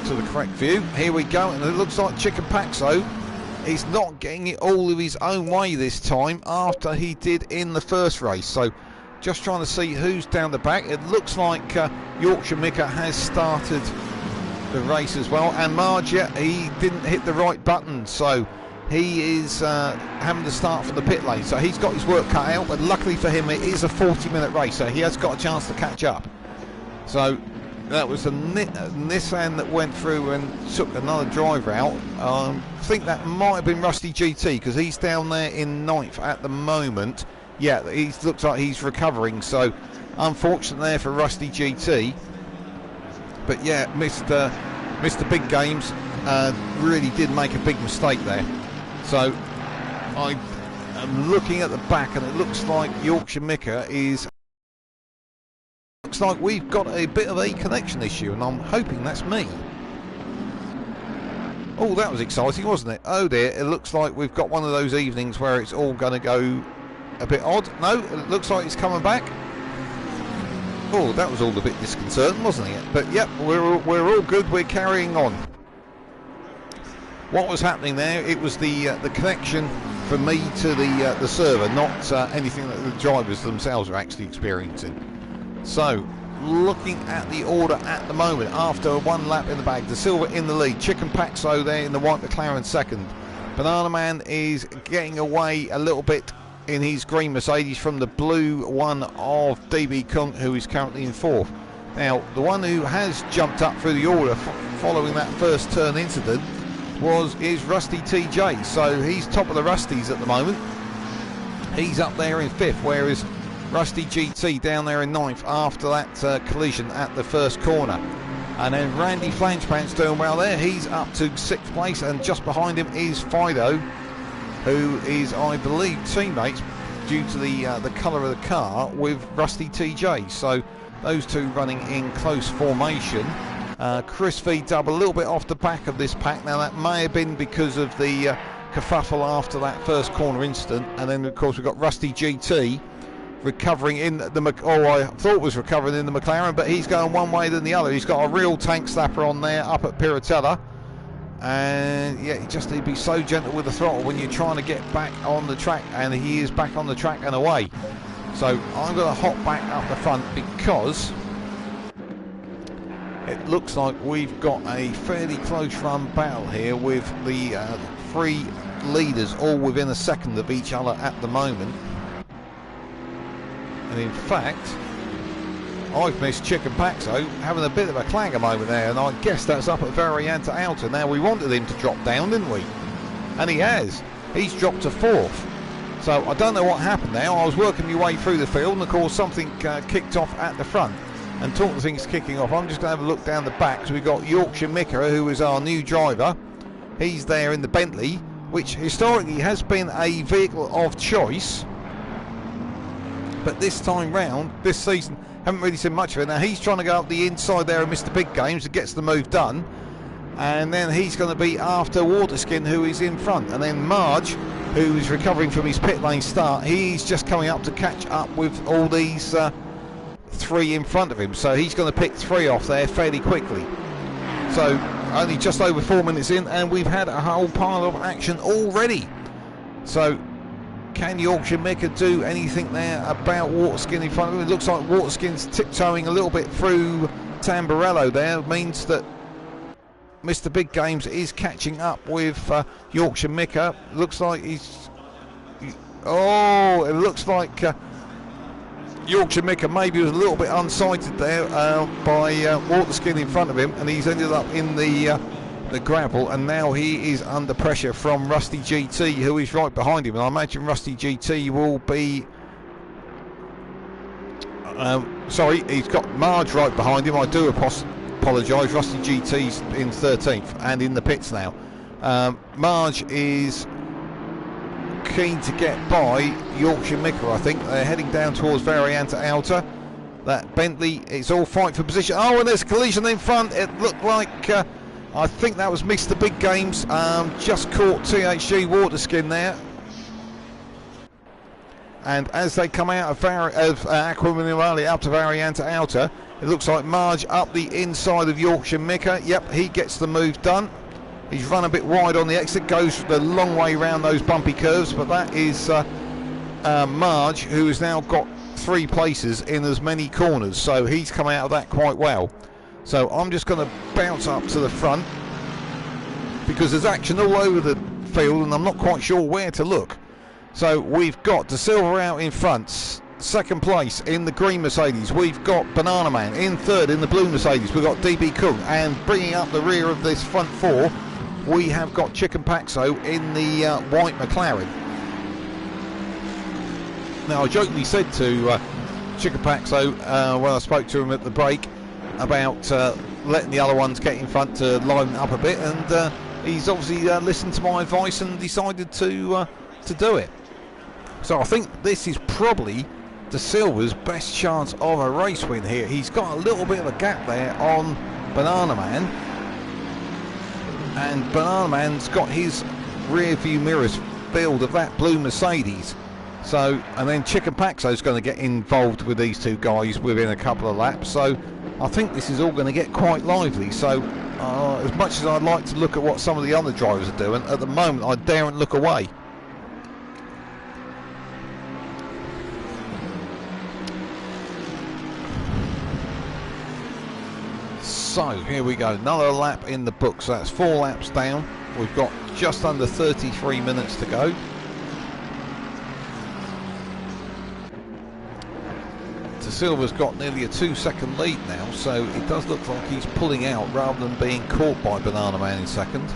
to the correct view. Here we go, and it looks like Chicken Paxo is not getting it all of his own way this time after he did in the first race. So just trying to see who's down the back. It looks like Yorkshire Micker has started the race as well, and Marge, yeah, he didn't hit the right button, so he is having to start from the pit lane. So he's got his work cut out, but luckily for him it is a 40-minute race, so he has got a chance to catch up. So that was a Nissan that went through and took another driver out. I think that might have been Rusty GT, because he's down there in 9th at the moment. Yeah, he looks like he's recovering, so unfortunate there for Rusty GT. But yeah, Mr. Big Games really did make a big mistake there. So I am looking at the back, and it looks like Yorkshire Micker is... Looks like we've got a bit of a connection issue, and I'm hoping that's me. Oh, that was exciting, wasn't it? Oh dear, it looks like we've got one of those evenings where it's all going to go a bit odd. No, it looks like it's coming back. Oh, that was all a bit disconcerting, wasn't it? But yep, we're all good. We're carrying on. What was happening there? It was the connection from me to the server, not anything that the drivers themselves are actually experiencing. So, looking at the order at the moment, after one lap in the bag, De Silva in the lead, Chicken Paxo there in the white McLaren second. Banana Man is getting away a little bit in his green Mercedes from the blue one of DB Kung, who is currently in 4th. Now, the one who has jumped up through the order following that first turn incident is Rusty TJ, so he's top of the Rusties at the moment. He's up there in 5th, whereas Rusty GT down there in 9th after that collision at the first corner. And then Randy Flangepants doing well there. He's up to 6th place, and just behind him is Fido, who is, I believe, teammates due to the colour of the car with Rusty TJ. So those two running in close formation. Chris V-Dub a little bit off the back of this pack. Now that may have been because of the kerfuffle after that first corner incident. And then of course we've got Rusty GT recovering in the I thought was recovering in the McLaren, but he's going one way than the other. He's got a real tank slapper on there up at Piratella, and yeah, you just need to be so gentle with the throttle when you're trying to get back on the track, and he is back on the track and away. So I'm going to hop back up the front, because it looks like we've got a fairly close run battle here with the 3 leaders all within a second of each other at the moment. And in fact, I've missed Chicken Paxo having a bit of a clanger moment there, and I guess that's up at Varianta Alta. Now, we wanted him to drop down, didn't we? And he has. He's dropped to 4th. So I don't know what happened there. I was working my way through the field, and of course something kicked off at the front. And talking to things kicking off, I'm just going to have a look down the back. So we've got Yorkshire Micker, who is our new driver. He's there in the Bentley, which historically has been a vehicle of choice. But this time round, this season, haven't really seen much of it. Now he's trying to go up the inside there of Mr. Big Games and gets the move done. And then he's going to be after Waterskin, who is in front. And then Marge who is recovering from his pit lane start. He's just coming up to catch up with all these 3 in front of him, so he's going to pick 3 off there fairly quickly. So only just over 4 minutes in, and we've had a whole pile of action already. So can Yorkshire Mika do anything there about Waterskin in front of him? It looks like Waterskin's tiptoeing a little bit through Tamburello there. It means that Mr. Big Games is catching up with Yorkshire Mika. Looks like he's... Oh, it looks like Yorkshire Mika maybe was a little bit unsighted there by Waterskin in front of him, and he's ended up in the gravel, and now he is under pressure from Rusty GT, who is right behind him. And I imagine Rusty GT will be... sorry, he's got Marge right behind him. I do apologise. Rusty GT's in 13th and in the pits now. Marge is keen to get by Yorkshire Mika, I think. They're heading down towards Varianta Outer. That Bentley, it's all fight for position. Oh, and there's a collision in front. It looked like... I think that was Mr. Big Games, just caught THG Waterskin there. And as they come out of Aqua Minerale up to Varianta Outer, it looks like Marge up the inside of Yorkshire Mika. Yep, he gets the move done. He's run a bit wide on the exit, goes the long way around those bumpy curves, but that is Marge, who has now got 3 places in as many corners, so he's come out of that quite well. So I'm just going to bounce up to the front because there's action all over the field and I'm not quite sure where to look. So we've got De Silva out in front, second place in the green Mercedes. We've got Banana Man in third in the blue Mercedes. We've got DB Cook, and bringing up the rear of this front 4, we have got Chicken Paxo in the white McLaren. Now I jokingly said to Chicken Paxo when I spoke to him at the break about letting the other ones get in front to line up a bit, and he's obviously listened to my advice and decided to do it. So I think this is probably De Silva's best chance of a race win here. He's got a little bit of a gap there on Banana Man, and Banana Man's got his rear view mirrors filled of that blue Mercedes. So, and then Chicken Paxo's going to get involved with these 2 guys within a couple of laps. So I think this is all going to get quite lively. So as much as I'd like to look at what some of the other drivers are doing, at the moment I daren't look away. So here we go, another lap in the books. So that's 4 laps down. We've got just under 33 minutes to go. De Silva's got nearly a 2-second lead now, so it does look like he's pulling out rather than being caught by Banana Man in second.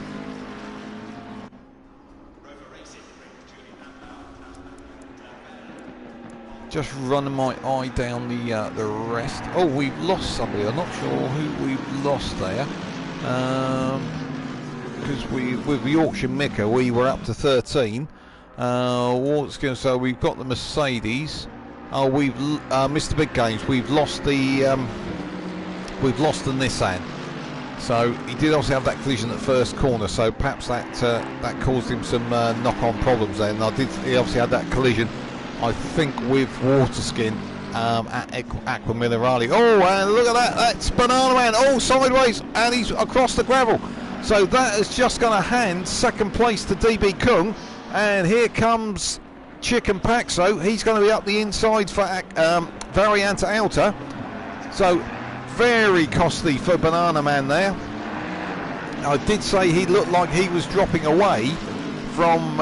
Just running my eye down the rest. Oh, we've lost somebody. I'm not sure who we've lost there. Because with Yorkshire Mika, we were up to 13. So we've got the Mercedes. Oh, we've Mr. Big Games. We've lost the Nissan. So he did also have that collision at first corner. So perhaps that caused him some knock-on problems there. And he obviously had that collision, I think, with Waterskin at Aqua Minerale. Oh, and look at that! That's Banana Man. Oh, sideways, and he's across the gravel. So that is just going to hand second place to DB Kung, and here comes Chicken Paxo. He's going to be up the inside for Varianta Outer. So very costly for Banana Man there. I did say he looked like he was dropping away from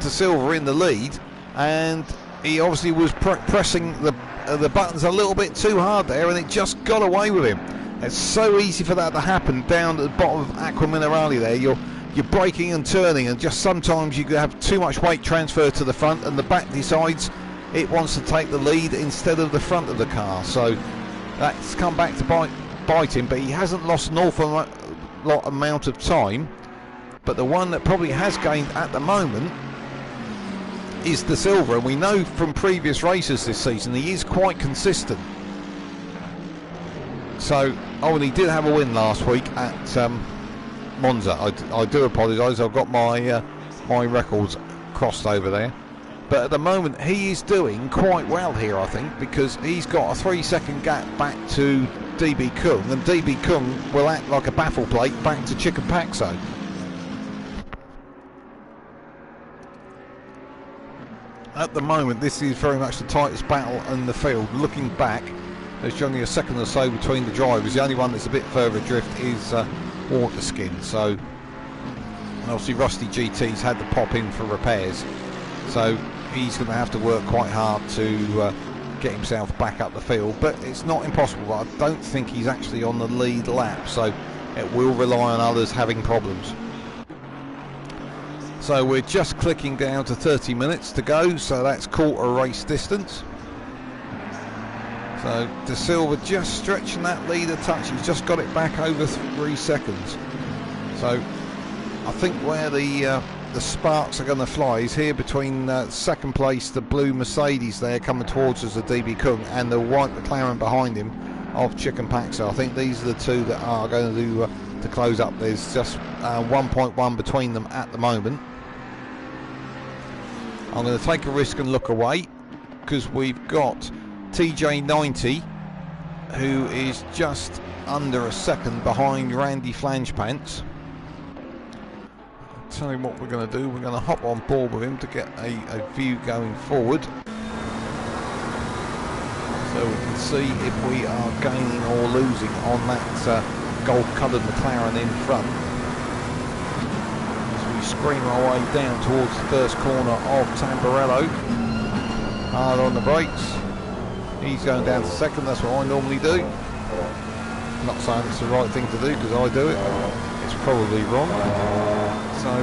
De Silva in the lead, and he obviously was pressing the buttons a little bit too hard there, and it just got away with him. It's so easy for that to happen down at the bottom of Aqua Minerale there. You're braking and turning, and just sometimes you have too much weight transfer to the front, and the back decides it wants to take the lead instead of the front of the car. So that's come back to bite him, but he hasn't lost an awful lot amount of time. But the one that probably has gained at the moment is De Silva, and we know from previous races this season he is quite consistent. So, oh, and he did have a win last week at Monza. I do apologise, I've got my my records crossed over there. But at the moment he is doing quite well here, I think, because he's got a 3-second gap back to DB Kung, and DB Kung will act like a baffle plate back to Chicken Paxo. At the moment this is very much the tightest battle in the field. Looking back, there's only a second or so between the drivers. The only one that's a bit further adrift is Waterskin. So obviously Rusty GT's had to pop in for repairs, so he's going to have to work quite hard to get himself back up the field. But it's not impossible. But I don't think he's actually on the lead lap, so it will rely on others having problems. So we're just clicking down to 30 minutes to go, so that's quarter race distance. So De Silva just stretching that lead a touch. He's just got it back over 3 seconds. So I think where the sparks are going to fly is here between second place, the blue Mercedes there coming towards us, the DB Kung, and the white McLaren behind him of Chicken Paxo. I think these are the two that are going to do to close up. There's just 1.1 between them at the moment. I'm going to take a risk and look away, because we've got TJ90, who is just under a second behind Randy Flangepants. I'll tell you what we're going to do. We're going to hop on board with him to get a view going forward, so we can see if we are gaining or losing on that gold-coloured McLaren in front. Scream our way down towards the first corner of Tamburello. Hard on the brakes. He's going down to second. That's what I normally do. I'm not saying it's the right thing to do, because I do it. It's probably wrong. So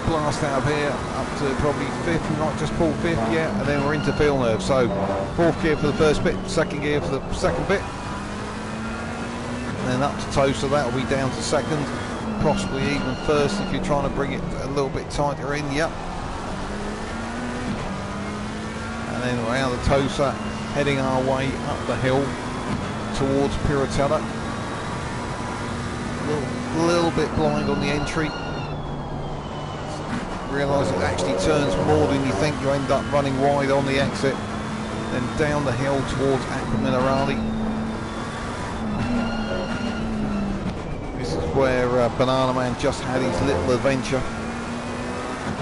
blast out of here up to probably fifth. We might just pull fifth, yeah, and then we're into Villeneuve. So fourth gear for the first bit, second gear for the second bit, and then up to Tosa. That'll be down to second. Possibly even first if you're trying to bring it a little bit tighter in. Yep. And then around the Tosa, heading our way up the hill towards Piratella. A little bit blind on the entry. Realise it actually turns more than you think. You end up running wide on the exit, then down the hill towards Acqua Minerale. Where Banana Man just had his little adventure.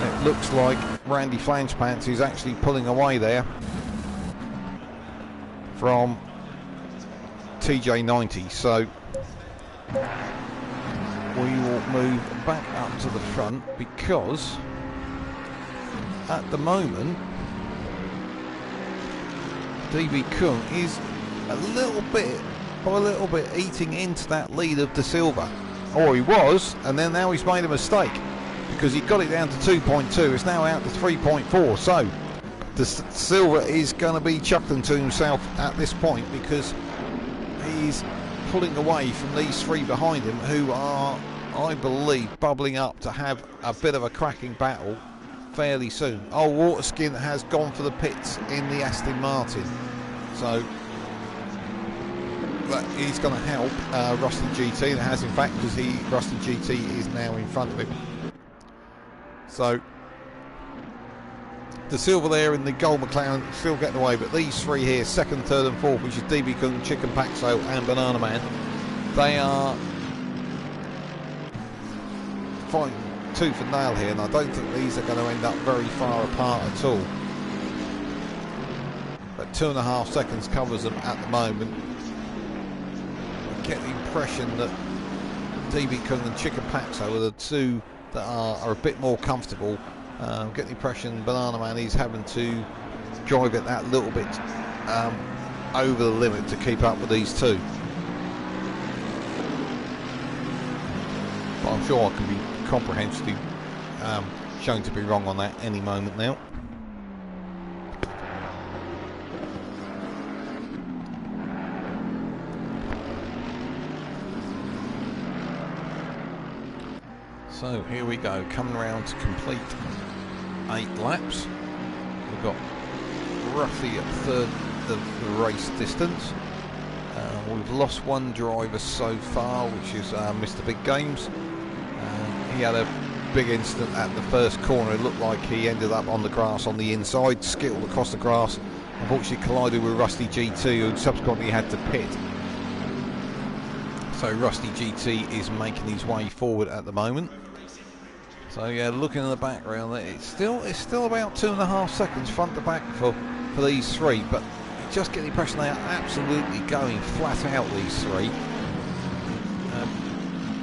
It looks like Randy Flangepants is actually pulling away there from TJ90, so we will move back up to the front, because at the moment DB Kung is a little bit eating into that lead of De Silva. Or he was, and then now he's made a mistake, because he got it down to 2.2. It's now out to 3.4. So De Silva is going to be chuckling to himself at this point, because he's pulling away from these three behind him, who are, I believe, bubbling up to have a bit of a cracking battle fairly soon. Oh, Waterskin has gone for the pits in the Aston Martin, so that is going to help Rusty GT. It has, in fact, because Rusty GT is now in front of him. So De Silva there in the gold McLaren still getting away, but these three here, second, third and fourth, which is DB Kung, Chicken Paxo and Banana Man, they are fighting tooth and nail here, and I don't think these are going to end up very far apart at all. But 2.5 seconds covers them at the moment. Get the impression that DB Kung and Chicken Paxo are the two that are a bit more comfortable. Get the impression Banana Man is having to drive it that little bit over the limit to keep up with these two. But I'm sure I can be comprehensively shown to be wrong on that any moment now. So here we go, coming around to complete 8 laps. We've got roughly a third of the race distance. We've lost one driver so far, which is Mr. Big Games. He had a big incident at the first corner. It looked like he ended up on the grass on the inside, skittled across the grass, unfortunately collided with Rusty GT, who subsequently had to pit. So Rusty GT is making his way forward at the moment. So yeah, looking in the background, it's still about 2.5 seconds front to back for these three, but you just get the impression they are absolutely going flat out, these three.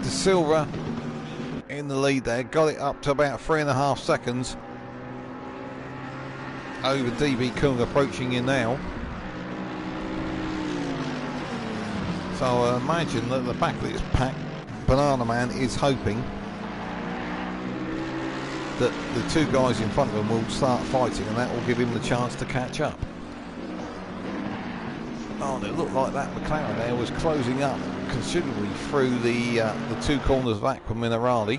De Silva in the lead there, got it up to about 3.5 seconds over DB Kung, approaching you now. So I imagine that the back of this pack, Banana Man is hoping that the two guys in front of him will start fighting, and that will give him the chance to catch up. Oh, and it looked like that McLaren there was closing up considerably through the two corners of Aqua Minerale.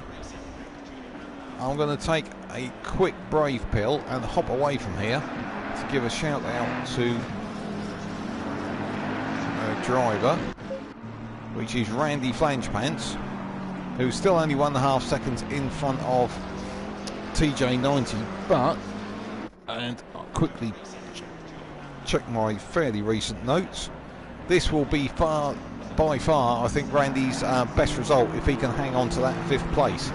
I'm going to take a quick brave pill and hop away from here to give a shout out to a driver, which is Randy Flangepants, who's still only 1.5 seconds in front of TJ90, but, and I'll quickly check my fairly recent notes, this will be by far I think Randy's best result if he can hang on to that 5th place,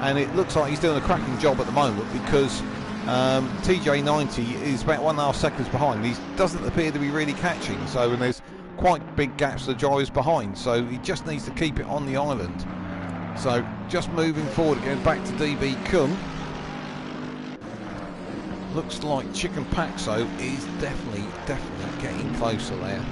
and it looks like he's doing a cracking job at the moment, because TJ90 is about 1.5 seconds behind. He doesn't appear to be really catching, so, and there's quite big gaps the drivers behind, so he just needs to keep it on the island. So just moving forward again, back to DB Kun. Looks like Chicken Paxo is definitely getting closer there.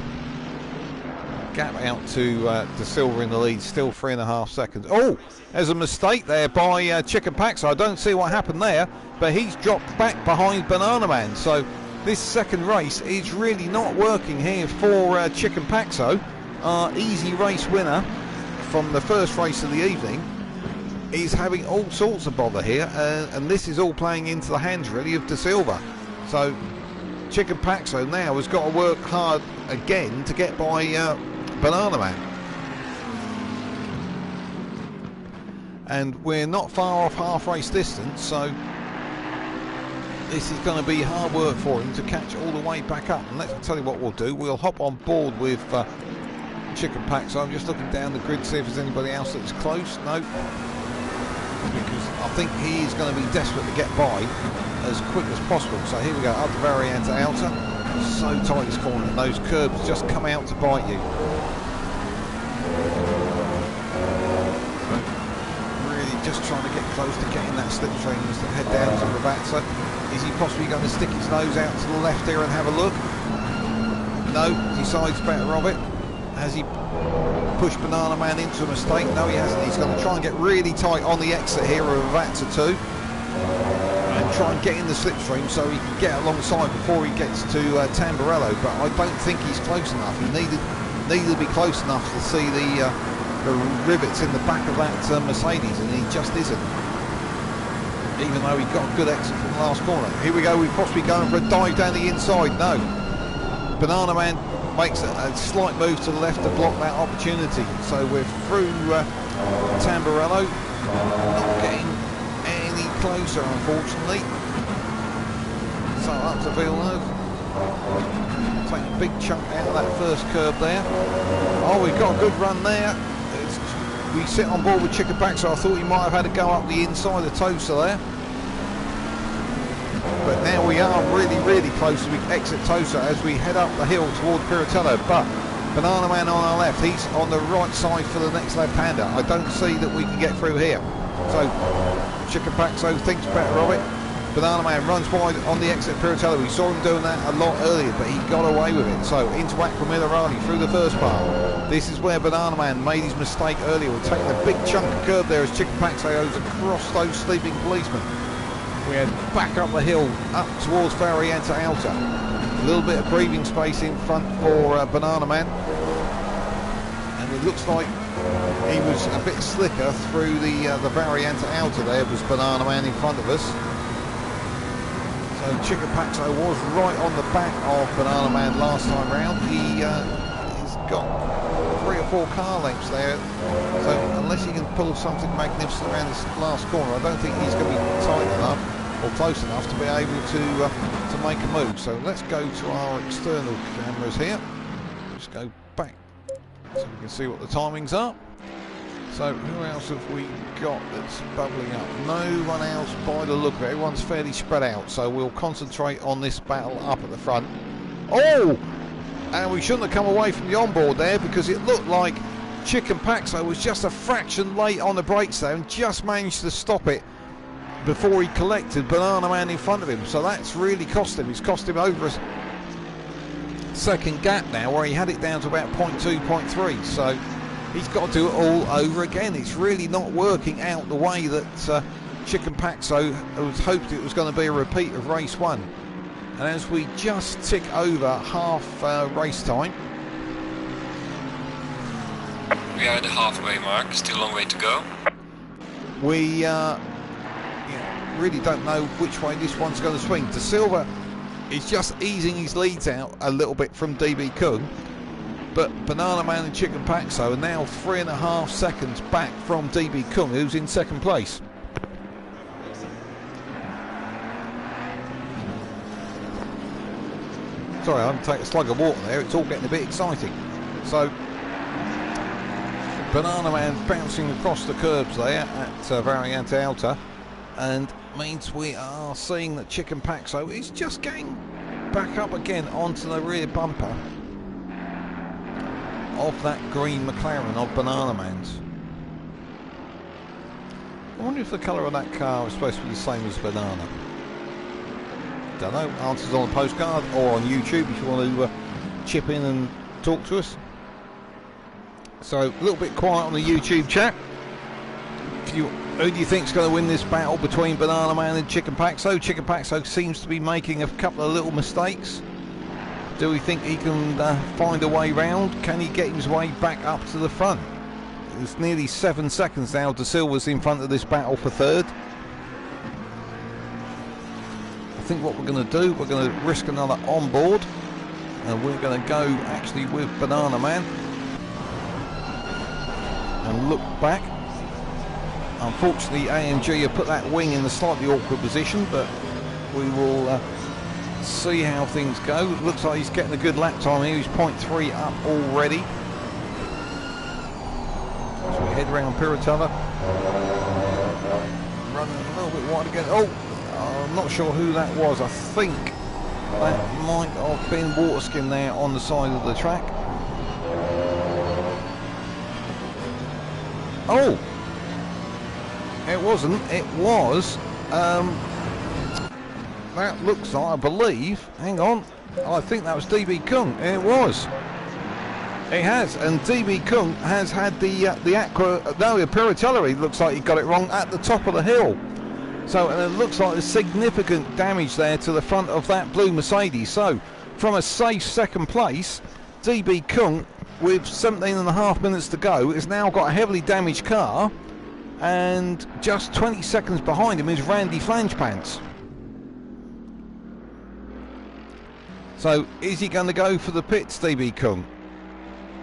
Gap out to De Silva in the lead, still 3.5 seconds. Oh, there's a mistake there by Chicken Paxo. I don't see what happened there, but he's dropped back behind Banana Man. So this second race is really not working here for Chicken Paxo. Our easy race winner from the first race of the evening is having all sorts of bother here, and this is all playing into the hands really of De Silva. So Chicken Paxo now has got to work hard again to get by Banana Man, and we're not far off half race distance, so this is going to be hard work for him to catch all the way back up. And let's tell you what we'll do, we'll hop on board with Chicken Paxo. I'm just looking down the grid to see if there's anybody else that's close. No, because I think he is going to be desperate to get by as quick as possible. So here we go, up the Variante Outer. So tight this corner, and those curbs just come out to bite you. Really just trying to get close to getting that slipstream as to head down to Ravazza. Is he possibly going to stick his nose out to the left here and have a look? No, decides better of it. Has he pushed Banana Man into a mistake? No, he hasn't. He's going to try and get really tight on the exit here of Ravazza 2 and try and get in the slipstream so he can get alongside before he gets to Tamburello, but I don't think he's close enough. He needed to be close enough to see the rivets in the back of that Mercedes, and he just isn't, even though he got a good exit from the last corner. Here we go, we're possibly going for a dive down the inside. No, Banana Man makes a slight move to the left to block that opportunity. So we're through Tamburello, not getting any closer unfortunately. So up to Villeneuve, take a big chunk out of that first curb there. Oh, we've got a good run there. We sit on board with Chicken Paxo. I thought he might have had to go up the inside of Tosa there, but now we are really close as we exit Tosa as we head up the hill toward Piratello. But Banana Man on our left, he's on the right side for the next left hander. I don't see that we can get through here, so Chicken Paxo thinks better of it. Banana Man runs wide on the exit of Piratello. We saw him doing that a lot earlier, but he got away with it. So into Aqua Minerale through the first part. This is where Banana Man made his mistake earlier. We're taking a big chunk of curb there as Chicken Paxo goes across those sleeping policemen. We head back up the hill, up towards Variante Outer. A little bit of breathing space in front for Banana Man. And it looks like he was a bit slicker through the Variante Outer there, was Banana Man in front of us. So Chicken Paxo was right on the back of Banana Man last time round. He's got 3 or 4 car lengths there. So unless he can pull something magnificent around this last corner, I don't think he's going to be tight enough or close enough to be able to make a move. So let's go to our external cameras here. Just go back so we can see what the timings are. So who else have we got that's bubbling up? No one else by the look of it. Everyone's fairly spread out, so we'll concentrate on this battle up at the front. Oh! And we shouldn't have come away from the onboard there, because it looked like Chicken Paxo was just a fraction late on the brakes there and just managed to stop it before he collected Banana Man in front of him. So that's really cost him. It's cost him over a second gap now, where he had it down to about 0.2, 0.3. So he's got to do it all over again. It's really not working out the way that Chicken Paxo was hoped it was going to be a repeat of race 1. And as we just tick over half race time, We are at the halfway mark, still a long way to go. we really don't know which way this one's going to swing. De Silva is just easing his leads out a little bit from DB Kung, but Banana Man and Chicken Paxo are now 3.5 seconds back from DB Kung, who's in second place. Sorry, I'm taking a slug of water there. It's all getting a bit exciting. So Banana Man bouncing across the curbs there at Variante Alta, and means we are seeing that Chicken Paxo is just getting back up again onto the rear bumper of that green McLaren of Banana Man's. I wonder if the colour of that car is supposed to be the same as Banana. Don't know. Answers on the postcard or on YouTube if you want to chip in and talk to us. So a little bit quiet on the YouTube chat. Who do you think is going to win this battle between Banana Man and Chicken Paxo? Chicken Paxo seems to be making a couple of little mistakes. Do we think he can find a way round? Can he get his way back up to the front? It's nearly 7 seconds now. De Silva's in front of this battle for third. I think what we're going to do, we're going to risk another onboard, and we're going to go actually with Banana Man and look back. Unfortunately, AMG have put that wing in a slightly awkward position, but we will see how things go. Looks like he's getting a good lap time here. He's 0.3 up already. So we head around Piratella, running a little bit wide again. Oh, I'm not sure who that was. I think that might have been Waterskin there on the side of the track. Oh, it wasn't. It was. That looks like, I believe. Hang on. I think that was DB Kung. It was. It has, and DB Kung has had the Aqua. No, the Piratella. Looks like he got it wrong at the top of the hill. So, and it looks like there's significant damage there to the front of that blue Mercedes. So, from a safe second place, DB Kung, with 17.5 minutes to go, has now got a heavily damaged car, and just 20 seconds behind him is Randy Flangepants. So, is he going to go for the pits, DB Kung?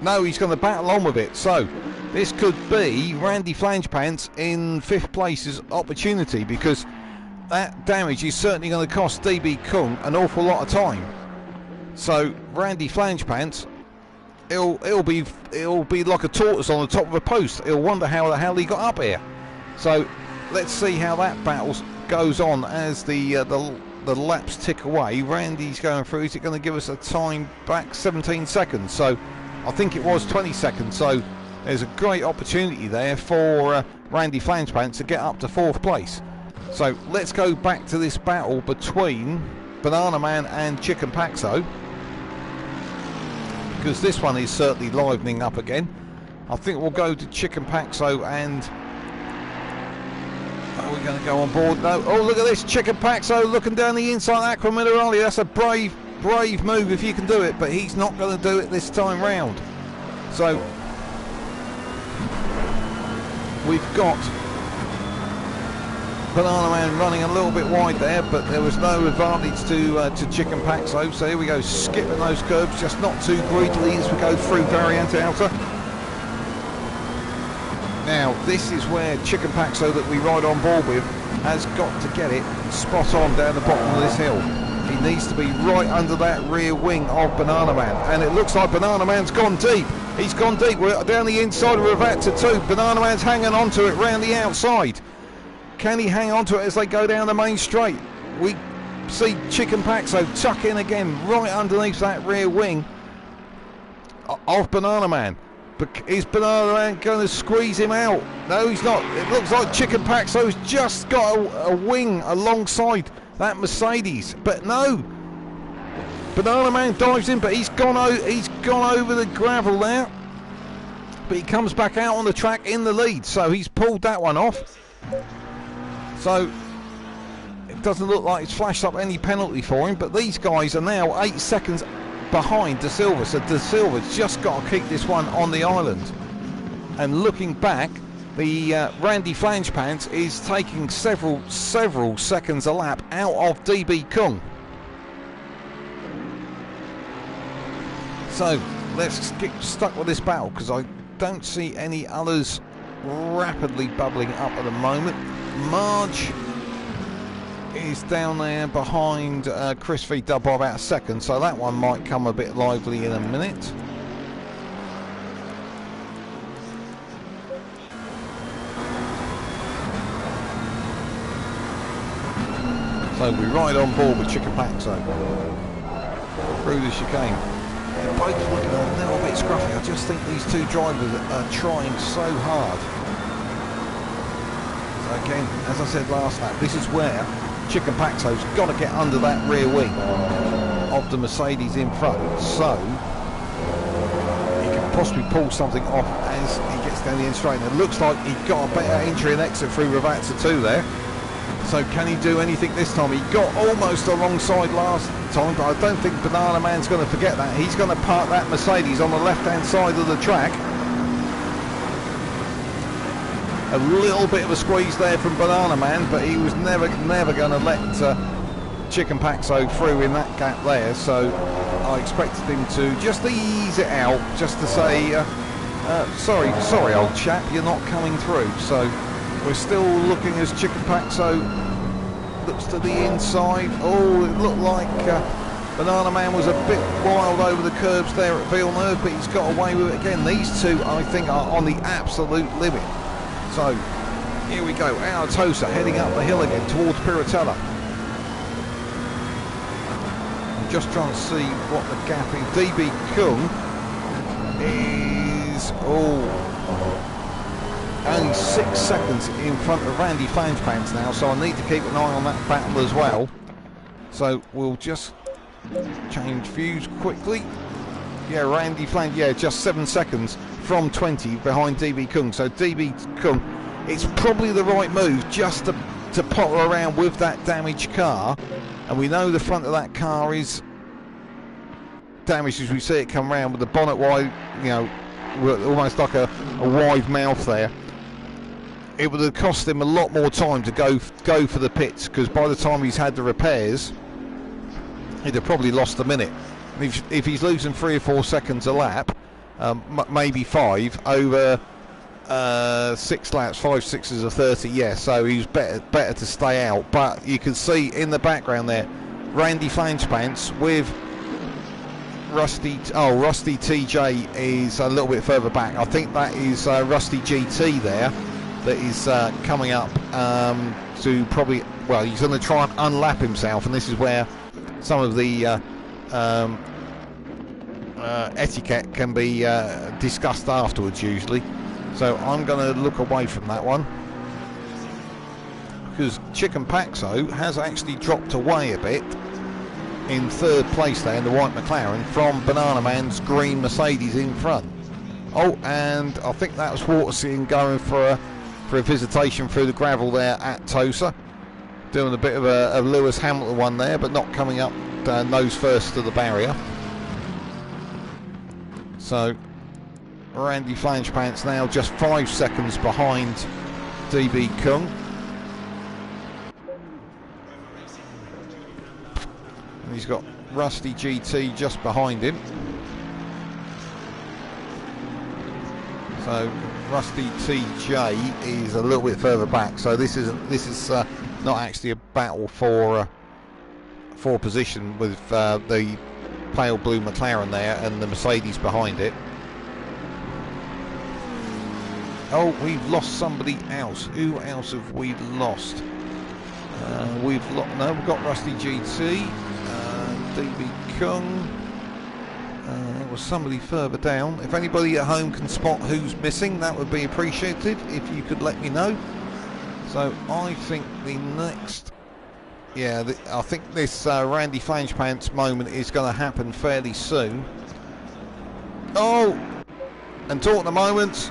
No, he's going to battle on with it. So, this could be Randy Flangepants in 5th place's opportunity, because that damage is certainly going to cost DB Kung an awful lot of time. So, Randy Flangepants, he'll be like a tortoise on the top of a post. He'll wonder how the hell he got up here. So, let's see how that battle goes on as the laps tick away. Randy's going through. Is it going to give us a time back? 17 seconds. So, I think it was 20 seconds, so there's a great opportunity there for Randy Flangepants to get up to 4th place. So let's go back to this battle between Banana Man and Chicken Paxo, because this one is certainly livening up again. I think we'll go to Chicken Paxo, and are we going to go on board? No. Oh, look at this, Chicken Paxo looking down the inside Aqua Minerale. That's a brave move if you can do it, but he's not going to do it this time round. So we've got Banana Man running a little bit wide there, but there was no advantage to Chicken Paxo. So here we go, skipping those curbs, just not too greedily as we go through Variante Alta. Now, this is where Chicken Paxo that we ride on board with has got to get it spot on down the bottom of this hill. He needs to be right under that rear wing of Banana Man. And it looks like Banana Man's gone deep. He's gone deep. We're down the inside of Ravazza 2. Banana Man's hanging on to it round the outside. Can he hang on to it as they go down the main straight? We see Chicken Paxo tuck in again right underneath that rear wing of Banana Man. But is Banana Man going to squeeze him out? No, he's not. It looks like Chicken Paxo's just got a wing alongside that Mercedes. But no. Banana Man dives in, but he's gone over the gravel there. But he comes back out on the track in the lead. So he's pulled that one off. So it doesn't look like it's flashed up any penalty for him. But these guys are now 8 seconds behind De Silva, so De Silva's just got to keep this one on the island. And looking back, the Randy Flangepants is taking several seconds a lap out of DB Kung. So let's get stuck with this battle, because I don't see any others rapidly bubbling up at the moment. Marge is down there behind Chris V Dub by about a second, so that one might come a bit lively in a minute. So we ride on board with Chicken Paxo through the chicane. They're both looking a little bit scruffy. I just think these two drivers are trying so hard. So again, as I said last lap, this is where Chicken Paxo's got to get under that rear wing of the Mercedes in front, so he can possibly pull something off as he gets down the end straight. And it looks like he got a better entry and exit through Ravazza 2 there. So can he do anything this time? He got almost alongside last time, but I don't think Banana Man's going to forget that. He's going to park that Mercedes on the left-hand side of the track. A little bit of a squeeze there from Banana Man, but he was never going to let Chicken Paxo through in that gap there. So I expected him to just ease it out, just to say, sorry, old chap, you're not coming through. So we're still looking as Chicken Paxo looks to the inside. Oh, it looked like Banana Man was a bit wild over the curbs there at Villeneuve, but he's got away with it again. These two, I think, are on the absolute limit. So here we go, out of Tosa, heading up the hill again towards Piratella. I'm just trying to see what the gap is. DB Kung is only 6 seconds in front of Randy Flangepants now, so I need to keep an eye on that battle as well. So we'll just change views quickly. Yeah, Randy Flange, yeah, just 7 seconds from 20 behind DB Kung. So DB Kung, it's probably the right move just to potter around with that damaged car. And we know the front of that car is damaged as we see it come round with the bonnet wide, you know, almost like a wide mouth there. It would have cost him a lot more time to go for the pits, because by the time he's had the repairs, he'd have probably lost a minute. If he's losing 3 or 4 seconds a lap, maybe 5 over 6 laps, 5 6s of 30, yeah, so he's better to stay out. But you can see in the background there, Randy Flangepants with Rusty TJ is a little bit further back. I think that is Rusty GT there that is coming up to probably, well, he's going to try and unlap himself, and this is where some of the etiquette can be discussed afterwards usually. So I'm going to look away from that one, because Chicken Paxo has actually dropped away a bit in 3rd place there in the white McLaren from Banana Man's green Mercedes in front. Oh, and I think that was Waterseen going for a visitation through the gravel there at Tosa, doing a bit of a Lewis Hamilton one there, but not coming up nose first to the barrier. So Randy Flangepants now just 5 seconds behind DB Kung. And he's got Rusty GT just behind him. So Rusty TJ is a little bit further back. So this is not actually a battle for position with the pale blue McLaren there and the Mercedes behind it. Oh, we've lost somebody else. Who else have we lost? We've got Rusty GT, DB Kung. There was somebody further down. If anybody at home can spot who's missing, that would be appreciated if you could let me know. So I think the next, I think this Randy Flangepants moment is going to happen fairly soon. Oh, and talking the moments,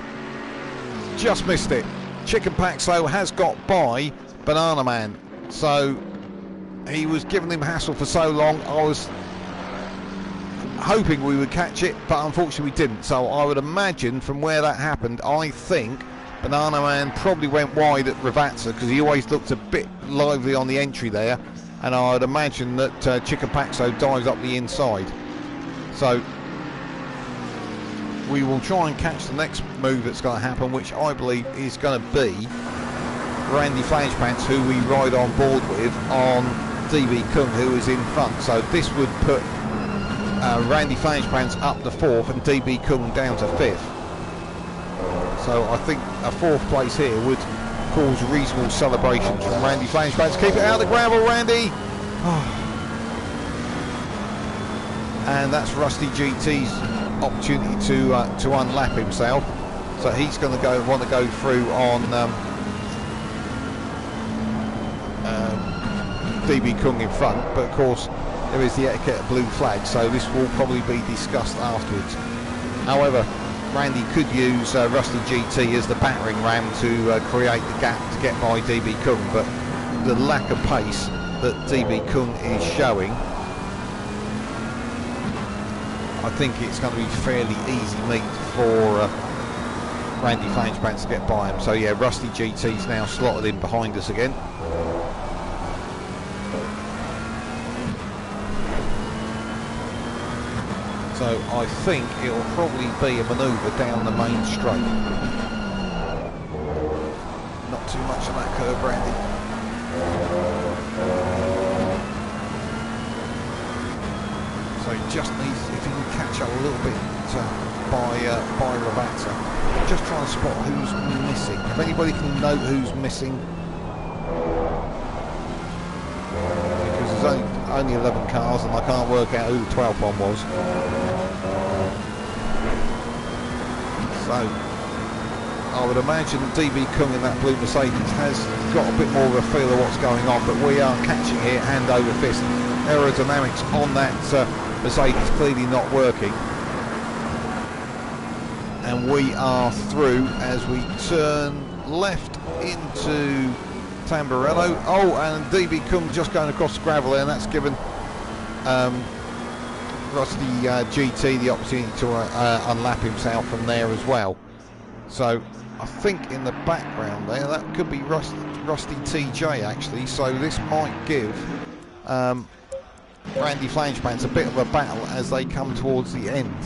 just missed it. Chicken Paxo has got by Banana Man, so he was giving him hassle for so long. I was hoping we would catch it, but unfortunately we didn't. So I would imagine from where that happened, I think Banana Man probably went wide at Ravazza because he always looked a bit lively on the entry there, and I would imagine that Chicken Paxo dives up the inside. So we will try and catch the next move that's going to happen, which I believe is going to be Randy Flangepants, who we ride on board with on DB Kung, who is in front. So this would put Randy Flangepants up to 4th and DB Kung down to 5th. So I think a 4th place here would cause reasonable celebrations from Randy Flangepants. Keep it out of the gravel, Randy! Oh. And that's Rusty GT's opportunity to unlap himself. So he's going to want to go through on DB Kung in front, but of course there is the etiquette of blue flag, so this will probably be discussed afterwards. However, Randy could use Rusty GT as the battering ram to create the gap to get by DB Kung, but the lack of pace that DB Kung is showing, I think it's going to be fairly easy meat for Randy Flangepants to get by him. So yeah, Rusty GT's now slotted in behind us again. So I think it'll probably be a manoeuvre down the main straight. Not too much on that curve, Randy. So he just needs, if he can catch up a little bit by Ravazza. Just trying to spot who's missing. If anybody can note who's missing, because there's only 11 cars and I can't work out who the 12th one was. So I would imagine DB Kung in that blue Mercedes has got a bit more of a feel of what's going on, but we are catching here hand over fist. Aerodynamics on that Mercedes clearly not working, and we are through as we turn left into Tamburello. Oh, and DB Kung just going across the gravel there, and that's given Rusty GT the opportunity to unlap himself from there as well. So I think in the background there, that could be Rusty TJ actually, so this might give Randy Flangepants a bit of a battle as they come towards the end.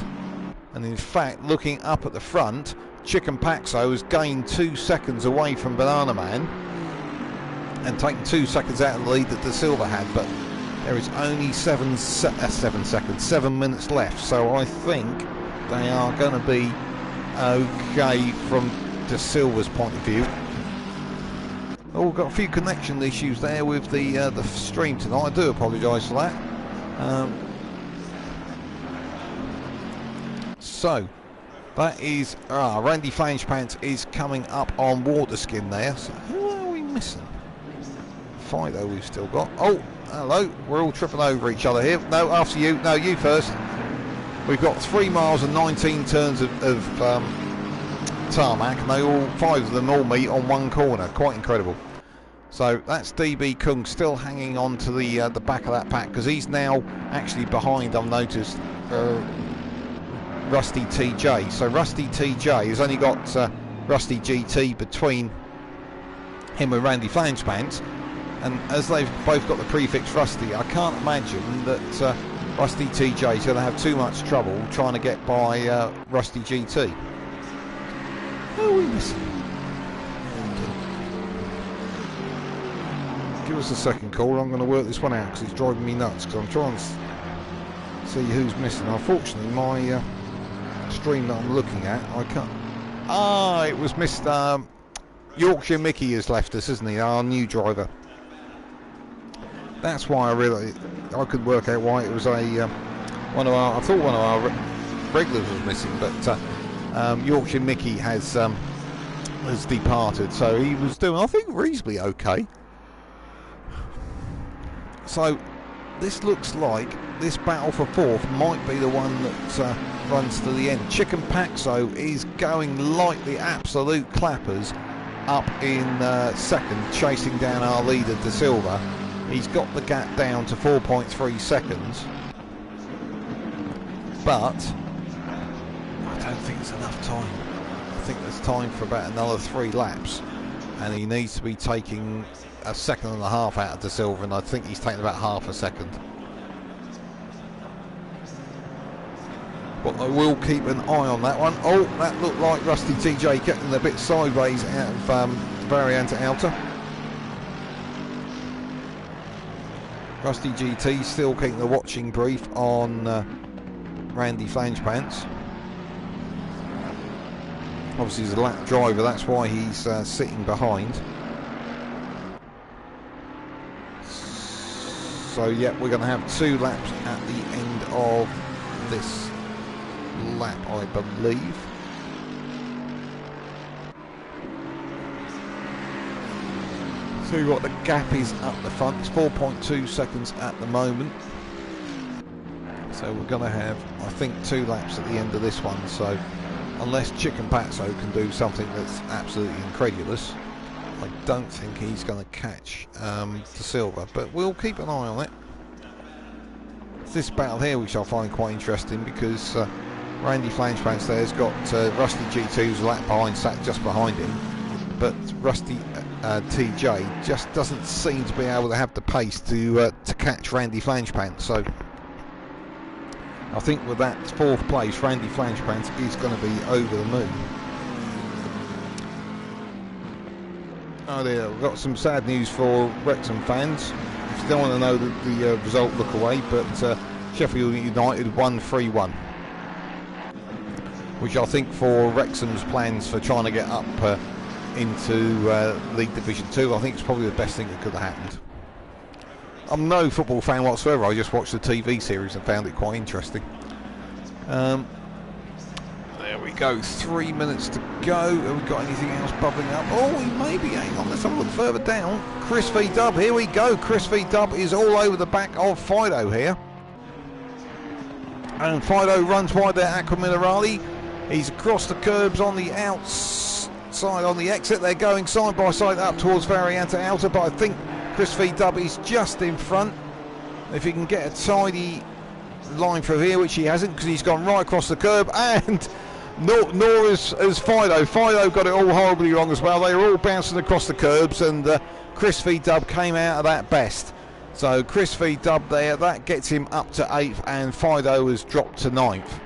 And in fact, looking up at the front, Chicken Paxo has gained 2 seconds away from Banana Man and taken 2 seconds out of the lead that De Silva had, but there is only 7 minutes left, so I think they are going to be okay from De Silva's point of view. Oh, we've got a few connection issues there with the stream tonight. I do apologise for that. So that is Randy Flangepants is coming up on Waterskin there. So who are we missing? Fido we've still got. Oh, hello. We're all tripping over each other here. No, after you. No, you first. We've got 3 miles and 19 turns of tarmac, and they all 5 of them all meet on one corner. Quite incredible. So that's DB Kung still hanging on to the back of that pack, because he's now actually behind, I've noticed, Rusty TJ. So Rusty TJ has only got Rusty GT between him and Randy Flangepants, and as they've both got the prefix Rusty, I can't imagine that Rusty TJ is going to have too much trouble trying to get by Rusty GT. Oh, we missed. Give us a second, call. I'm going to work this one out because it's driving me nuts. Because I'm trying to see who's missing. Unfortunately, my stream that I'm looking at, I can't. Ah, it was Mr. Yorkshire Mickey has left us, isn't he? Our new driver. That's why I could work out why it was a one of our. I thought one of our regulars was missing, but Yorkshire Mickey has departed. So he was doing, I think, reasonably okay. So this looks like this battle for fourth might be the one that runs to the end. Chicken Paxo is going like the absolute clappers up in second, chasing down our leader De Silva. He's got the gap down to 4.3 seconds, but I don't think it's enough time. I think there's time for about another 3 laps, and he needs to be taking a second and a half out of De Silva, and I think he's taking about half a second. But I will keep an eye on that one. Oh, that looked like Rusty TJ getting a bit sideways out of Variante Alta. Rusty GT still keeping the watching brief on Randy Flangepants. Obviously he's a lap driver, that's why he's sitting behind. So yeah, we're going to have 2 laps at the end of this lap, I believe. See what the gap is up the front. It's 4.2 seconds at the moment. So we're going to have, I think, 2 laps at the end of this one. So unless Chicken Patso can do something that's absolutely incredulous, I don't think he's going to catch De Silva. But we'll keep an eye on it. It's this battle here which I find quite interesting, because Randy Flangepants there has got Rusty G2 who's a lap behind, sat just behind him. But Rusty TJ just doesn't seem to be able to have the pace to catch Randy Flangepants. So I think with that 4th place, Randy Flangepants is going to be over the moon. Oh dear, we've got some sad news for Wrexham fans. If you don't want to know the result, look away. But Sheffield United won 3-1. Which I think for Wrexham's plans for trying to get up into League Division 2, I think it's probably the best thing that could have happened. I'm no football fan whatsoever, I just watched the TV series and found it quite interesting. There we go, 3 minutes to go. Have we got anything else bubbling up? Oh, we may be, hang on, let's have a look further down. Chris V Dub, here we go. Chris V Dub is all over the back of Fido here. And Fido runs wide there, Aqua Minerali. He's across the curbs on the outside on the exit. They're going side by side up towards Variante Alta, but I think Chris V Dub is just in front. If he can get a tidy line through here, which he hasn't, because he's gone right across the curb, and nor as Fido. Fido got it all horribly wrong as well. They were all bouncing across the curbs, and Chris V Dub came out of that best. So Chris V Dub there, that gets him up to 8th, and Fido has dropped to 9th.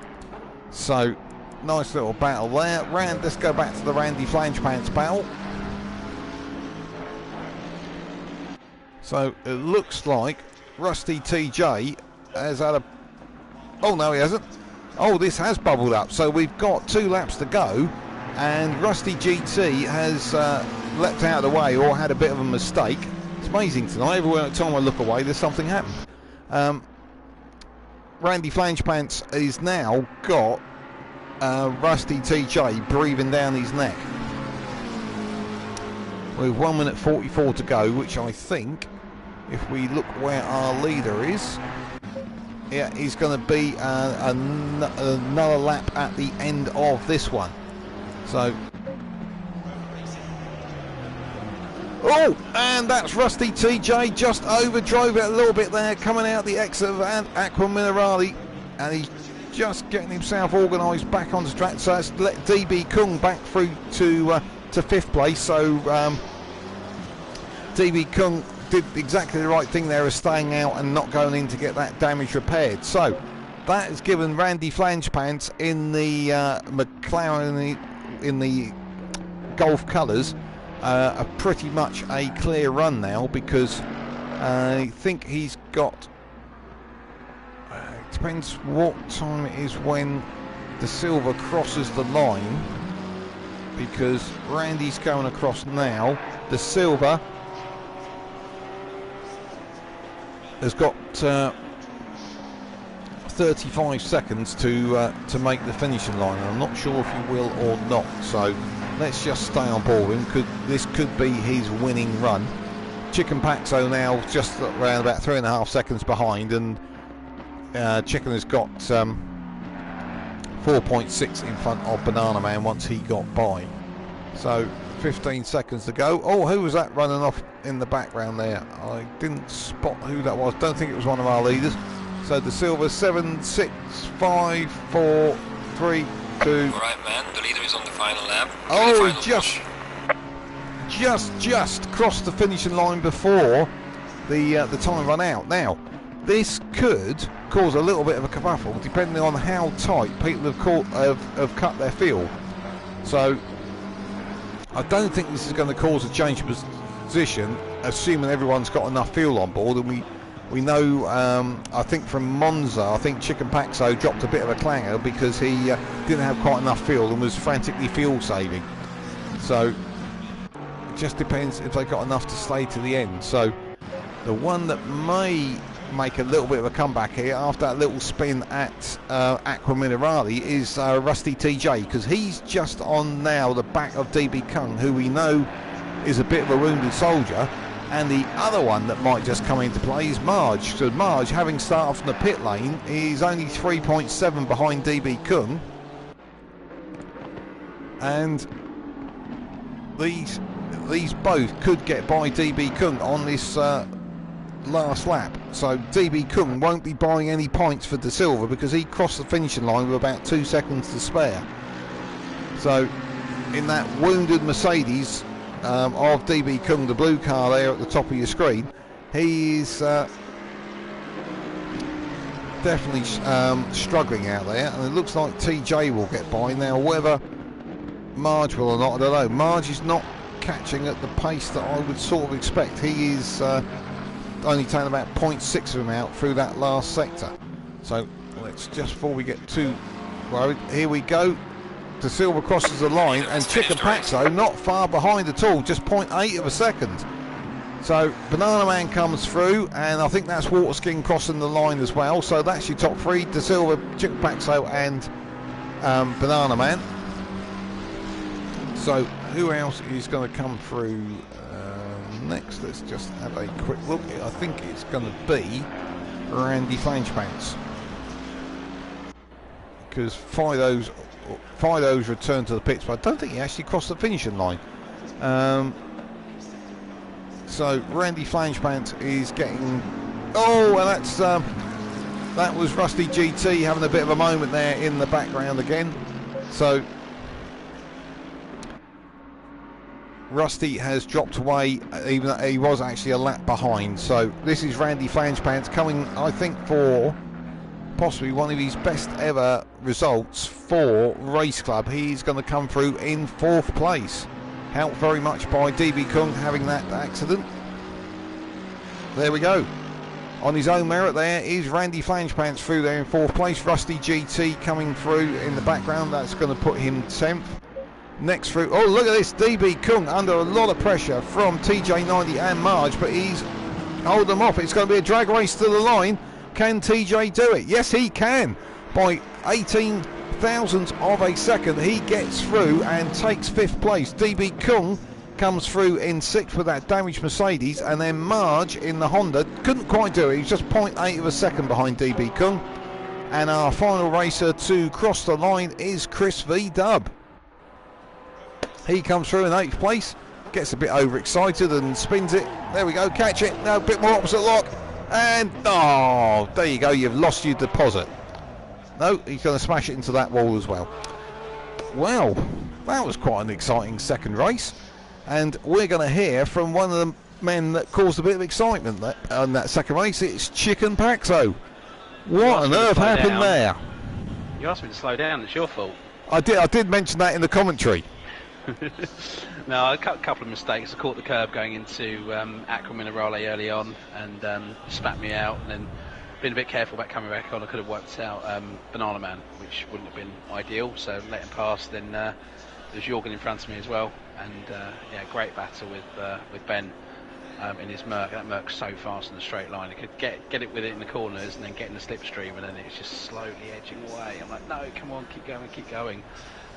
So nice little battle there. Let's go back to the Randy Flangepants battle. So it looks like Rusty TJ has had a... Oh no, he hasn't. Oh, this has bubbled up. So we've got 2 laps to go, and Rusty GT has leapt out of the way, or had a bit of a mistake. It's amazing tonight. Every time I look away, there's something happened. Randy Flangepants is now got Rusty TJ breathing down his neck. With 1 minute 44 to go, which I think, if we look where our leader is, yeah, he's going to be another lap at the end of this one. So, oh, and that's Rusty TJ, just overdrove it a little bit there, coming out the exit of Aqua Minerali, and he's just getting himself organised back onto track. So that's let DB Kung back through to 5th place. So DB Kung did exactly the right thing there, of staying out and not going in to get that damage repaired. So that has given Randy Flangepants in the McLaren in the golf colours are pretty much a clear run now, because I think he's got, it depends what time it is when the silver crosses the line, because Randy's going across now. The silver has got 35 seconds to make the finishing line, and I'm not sure if he will or not, so let's just stay on board with him. This could be his winning run. Chicken Paxo now just around about 3.5 seconds behind, and Chicken has got 4.6 in front of Banana Man once he got by. So 15 seconds to go. Oh, who was that running off in the background there? I didn't spot who that was. Don't think it was one of our leaders. So the silver 7, 6, 5, 4, 3, 2. All right, man. The leader is on the final lap. Oh, just crossed the finishing line before the time run out. Now, this could cause a little bit of a kerfuffle depending on how tight people have cut their field. So I don't think this is going to cause a change of position, assuming everyone's got enough fuel on board. And we know, I think from Monza, I think Chicken Paxo dropped a bit of a clanger because he didn't have quite enough fuel and was frantically fuel saving. So it just depends if they got enough to stay to the end. So the one that may make a little bit of a comeback here after that little spin at Aqua Minerale is Rusty TJ, because he's just on now the back of DB Kung, who we know is a bit of a wounded soldier. And the other one that might just come into play is Marge. So Marge, having started from the pit lane, is only 3.7 behind DB Kung. And these both could get by DB Kung on this last lap. So DB Kung won't be buying any points for De Silva because he crossed the finishing line with about 2 seconds to spare. So in that wounded Mercedes of DB Kung, the blue car there at the top of your screen, he's definitely struggling out there, and it looks like TJ will get by. Now whether Marge will or not, I don't know. Marge is not catching at the pace that I would sort of expect. He is only taking about 0.6 of him out through that last sector. So let's just, before we get too worried, here we go. De Silva crosses the line, and Chicken Paxo not far behind at all, just 0.8 of a second. So Banana Man comes through, and I think that's Waterskin crossing the line as well. So that's your top three: De Silva, Chicken Paxo, and Banana Man. So who else is going to come through next? Let's just have a quick look. I think it's going to be Randy Flangepants, because Fido's returned to the pits, but I don't think he actually crossed the finishing line. So Randy Flangepants is getting, oh, and that was Rusty GT having a bit of a moment there in the background again. So Rusty has dropped away, even though he was actually a lap behind. So this is Randy Flangepants coming, I think, for possibly one of his best ever results for Race Club. He's going to come through in 4th place, helped very much by DB Kung having that accident. There we go. On his own merit, there is Randy Flangepants through there in 4th place. Rusty GT coming through in the background. That's going to put him 10th. Next through, oh, look at this, DB Kung under a lot of pressure from TJ90 and Marge, but he's hold them off. It's going to be a drag race to the line. Can TJ do it? Yes, he can. By 18 thousandths of a second, he gets through and takes 5th place. DB Kung comes through in 6th with that damaged Mercedes, and then Marge in the Honda couldn't quite do it. He's just 0.8 of a second behind DB Kung. And our final racer to cross the line is Chris V Dub. He comes through in 8th place, gets a bit overexcited and spins it. There we go, catch it. Now a bit more opposite lock. And, oh, there you go, you've lost your deposit. No, he's going to smash it into that wall as well. Well, that was quite an exciting second race. And we're going to hear from one of the men that caused a bit of excitement on that second race. It's Chicken Paxo. What on earth happened there? You asked me to slow down, it's your fault. I did mention that in the commentary. No, a couple of mistakes. I caught the curb going into Aqua Minerale early on and spat me out, and then been a bit careful about coming back on. I could have wiped out Banana Man, which wouldn't have been ideal, so let him pass. Then there's Jorgen in front of me as well, and yeah, great battle with Ben in his Merc. That Merc's so fast in the straight line. He could get it with it in the corners and then get in the slipstream, and then it's just slowly edging away. I'm like, no, come on, keep going, keep going.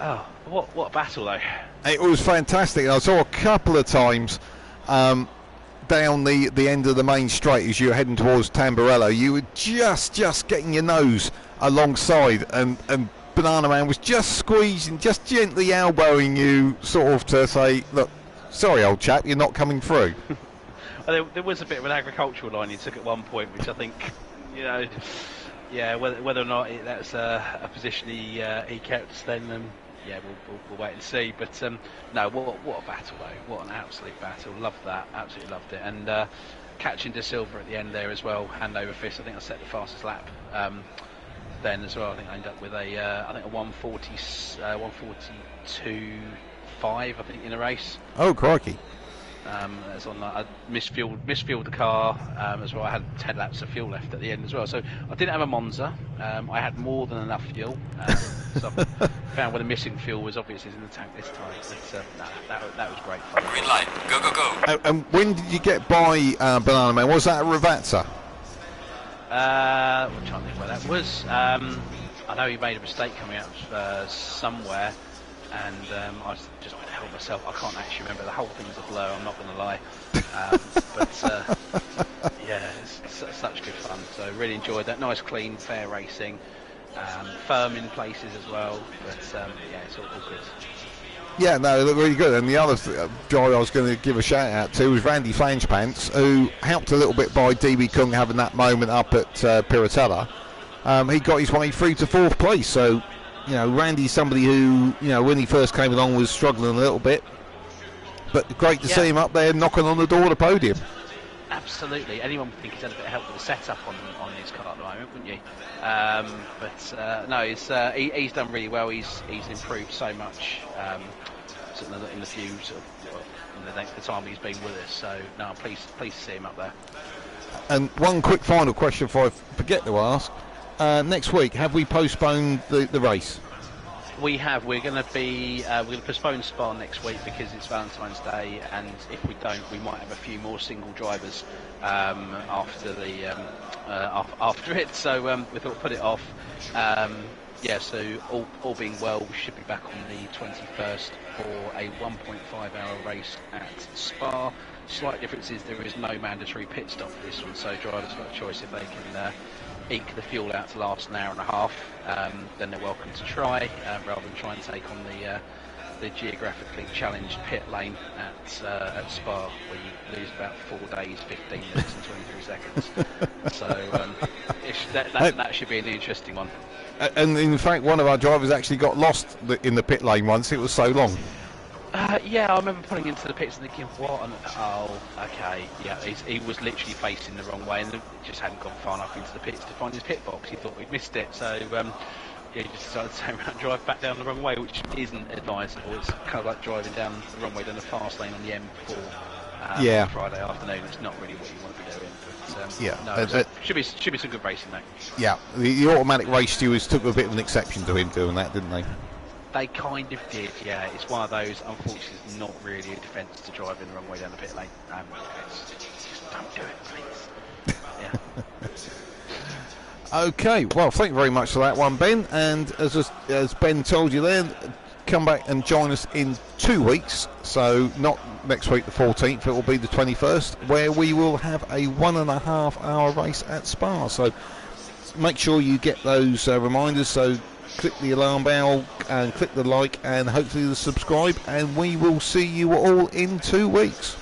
Oh, what a battle though. It was fantastic. I saw a couple of times down the end of the main straight as you were heading towards Tamburello. You were just getting your nose alongside, and Banana Man was just squeezing, just gently elbowing you, sort of to say, look, sorry old chap, you're not coming through. Well, there was a bit of an agricultural line he took at one point, which I think, you know, yeah, whether or not that's a position he kept, then yeah, we'll wait and see. But no, what a battle though! What an absolute battle! Loved that, absolutely loved it. And catching De Silva at the end there as well, hand over fist. I think I set the fastest lap then as well. I think I ended up with a 142.5, I think, in a race. Oh crikey! That's on. I misfueled the car as well. I had 10 laps of fuel left at the end as well. So I didn't have a Monza. I had more than enough fuel. So I found where the missing fuel was obviously in the tank this time. But, that was great fun. Green light, go, go, go. And when did you get by Banana Man? Was that a Ravazza? I'm trying to think where that was. I know he made a mistake coming out somewhere, and I just helped myself. I can't actually remember. The whole thing was a blur, I'm not going to lie. But yeah, it's such good fun. So really enjoyed that. Nice, clean, fair racing. Firm in places as well. But yeah, it's all good. Yeah, no, it looked really good. And the other driver I was going to give a shout out to was Randy Flangepants, who helped a little bit by DB Kung having that moment up at Piratella. He got his way through to 4th place. So, you know, Randy's somebody who, you know, when he first came along was struggling a little bit. But great to see him up there knocking on the door of the podium. Absolutely. Anyone would think he's had a bit of help with the setup on his car at the moment, wouldn't you? But no, he's done really well. He's improved so much in the few sort of the time he's been with us. So no, I'm pleased to see him up there. And one quick final question before I forget to ask: next week, have we postponed the race? We have. We're going to postpone Spa next week because it's Valentine's Day, and if we don't, we might have a few more single drivers after it. So we thought put it off. Yeah. So all being well, we should be back on the 21st for a 1.5-hour race at Spa. Slight difference is there is no mandatory pit stop for this one, so drivers have got a choice if they can eke the fuel out to last an hour and a half, then they're welcome to try, rather than try and take on the geographically challenged pit lane at Spa, where you lose about 4 days, 15 minutes and 23 seconds. So that should be an interesting one. And in fact, one of our drivers actually got lost in the pit lane once. It was so long. Yeah, I remember pulling into the pits and thinking, what? Oh, okay. Yeah, he was literally facing the wrong way, and it just hadn't gone far enough into the pits to find his pit box. He thought we'd missed it, so yeah, he just decided to turn around and drive back down the wrong way, which isn't advisable. It's kind of like driving down the wrong way down the fast lane on the M4 on Friday afternoon. It's not really what you want to be doing. But, yeah, no, should be some good racing, mate. Yeah, the automatic race stewards took a bit of an exception to him doing that, didn't they? They kind of did, yeah. It's one of those, unfortunately, it's not really a defence to drive in the wrong way down the pit lane. Just don't do it, please. Yeah. Okay, well, thank you very much for that one, Ben. And as Ben told you there, come back and join us in 2 weeks. So not next week, the 14th, it will be the 21st, where we will have a 1.5-hour race at Spa. So make sure you get those reminders. So click the alarm bell and click the like and hopefully the subscribe, and we will see you all in 2 weeks.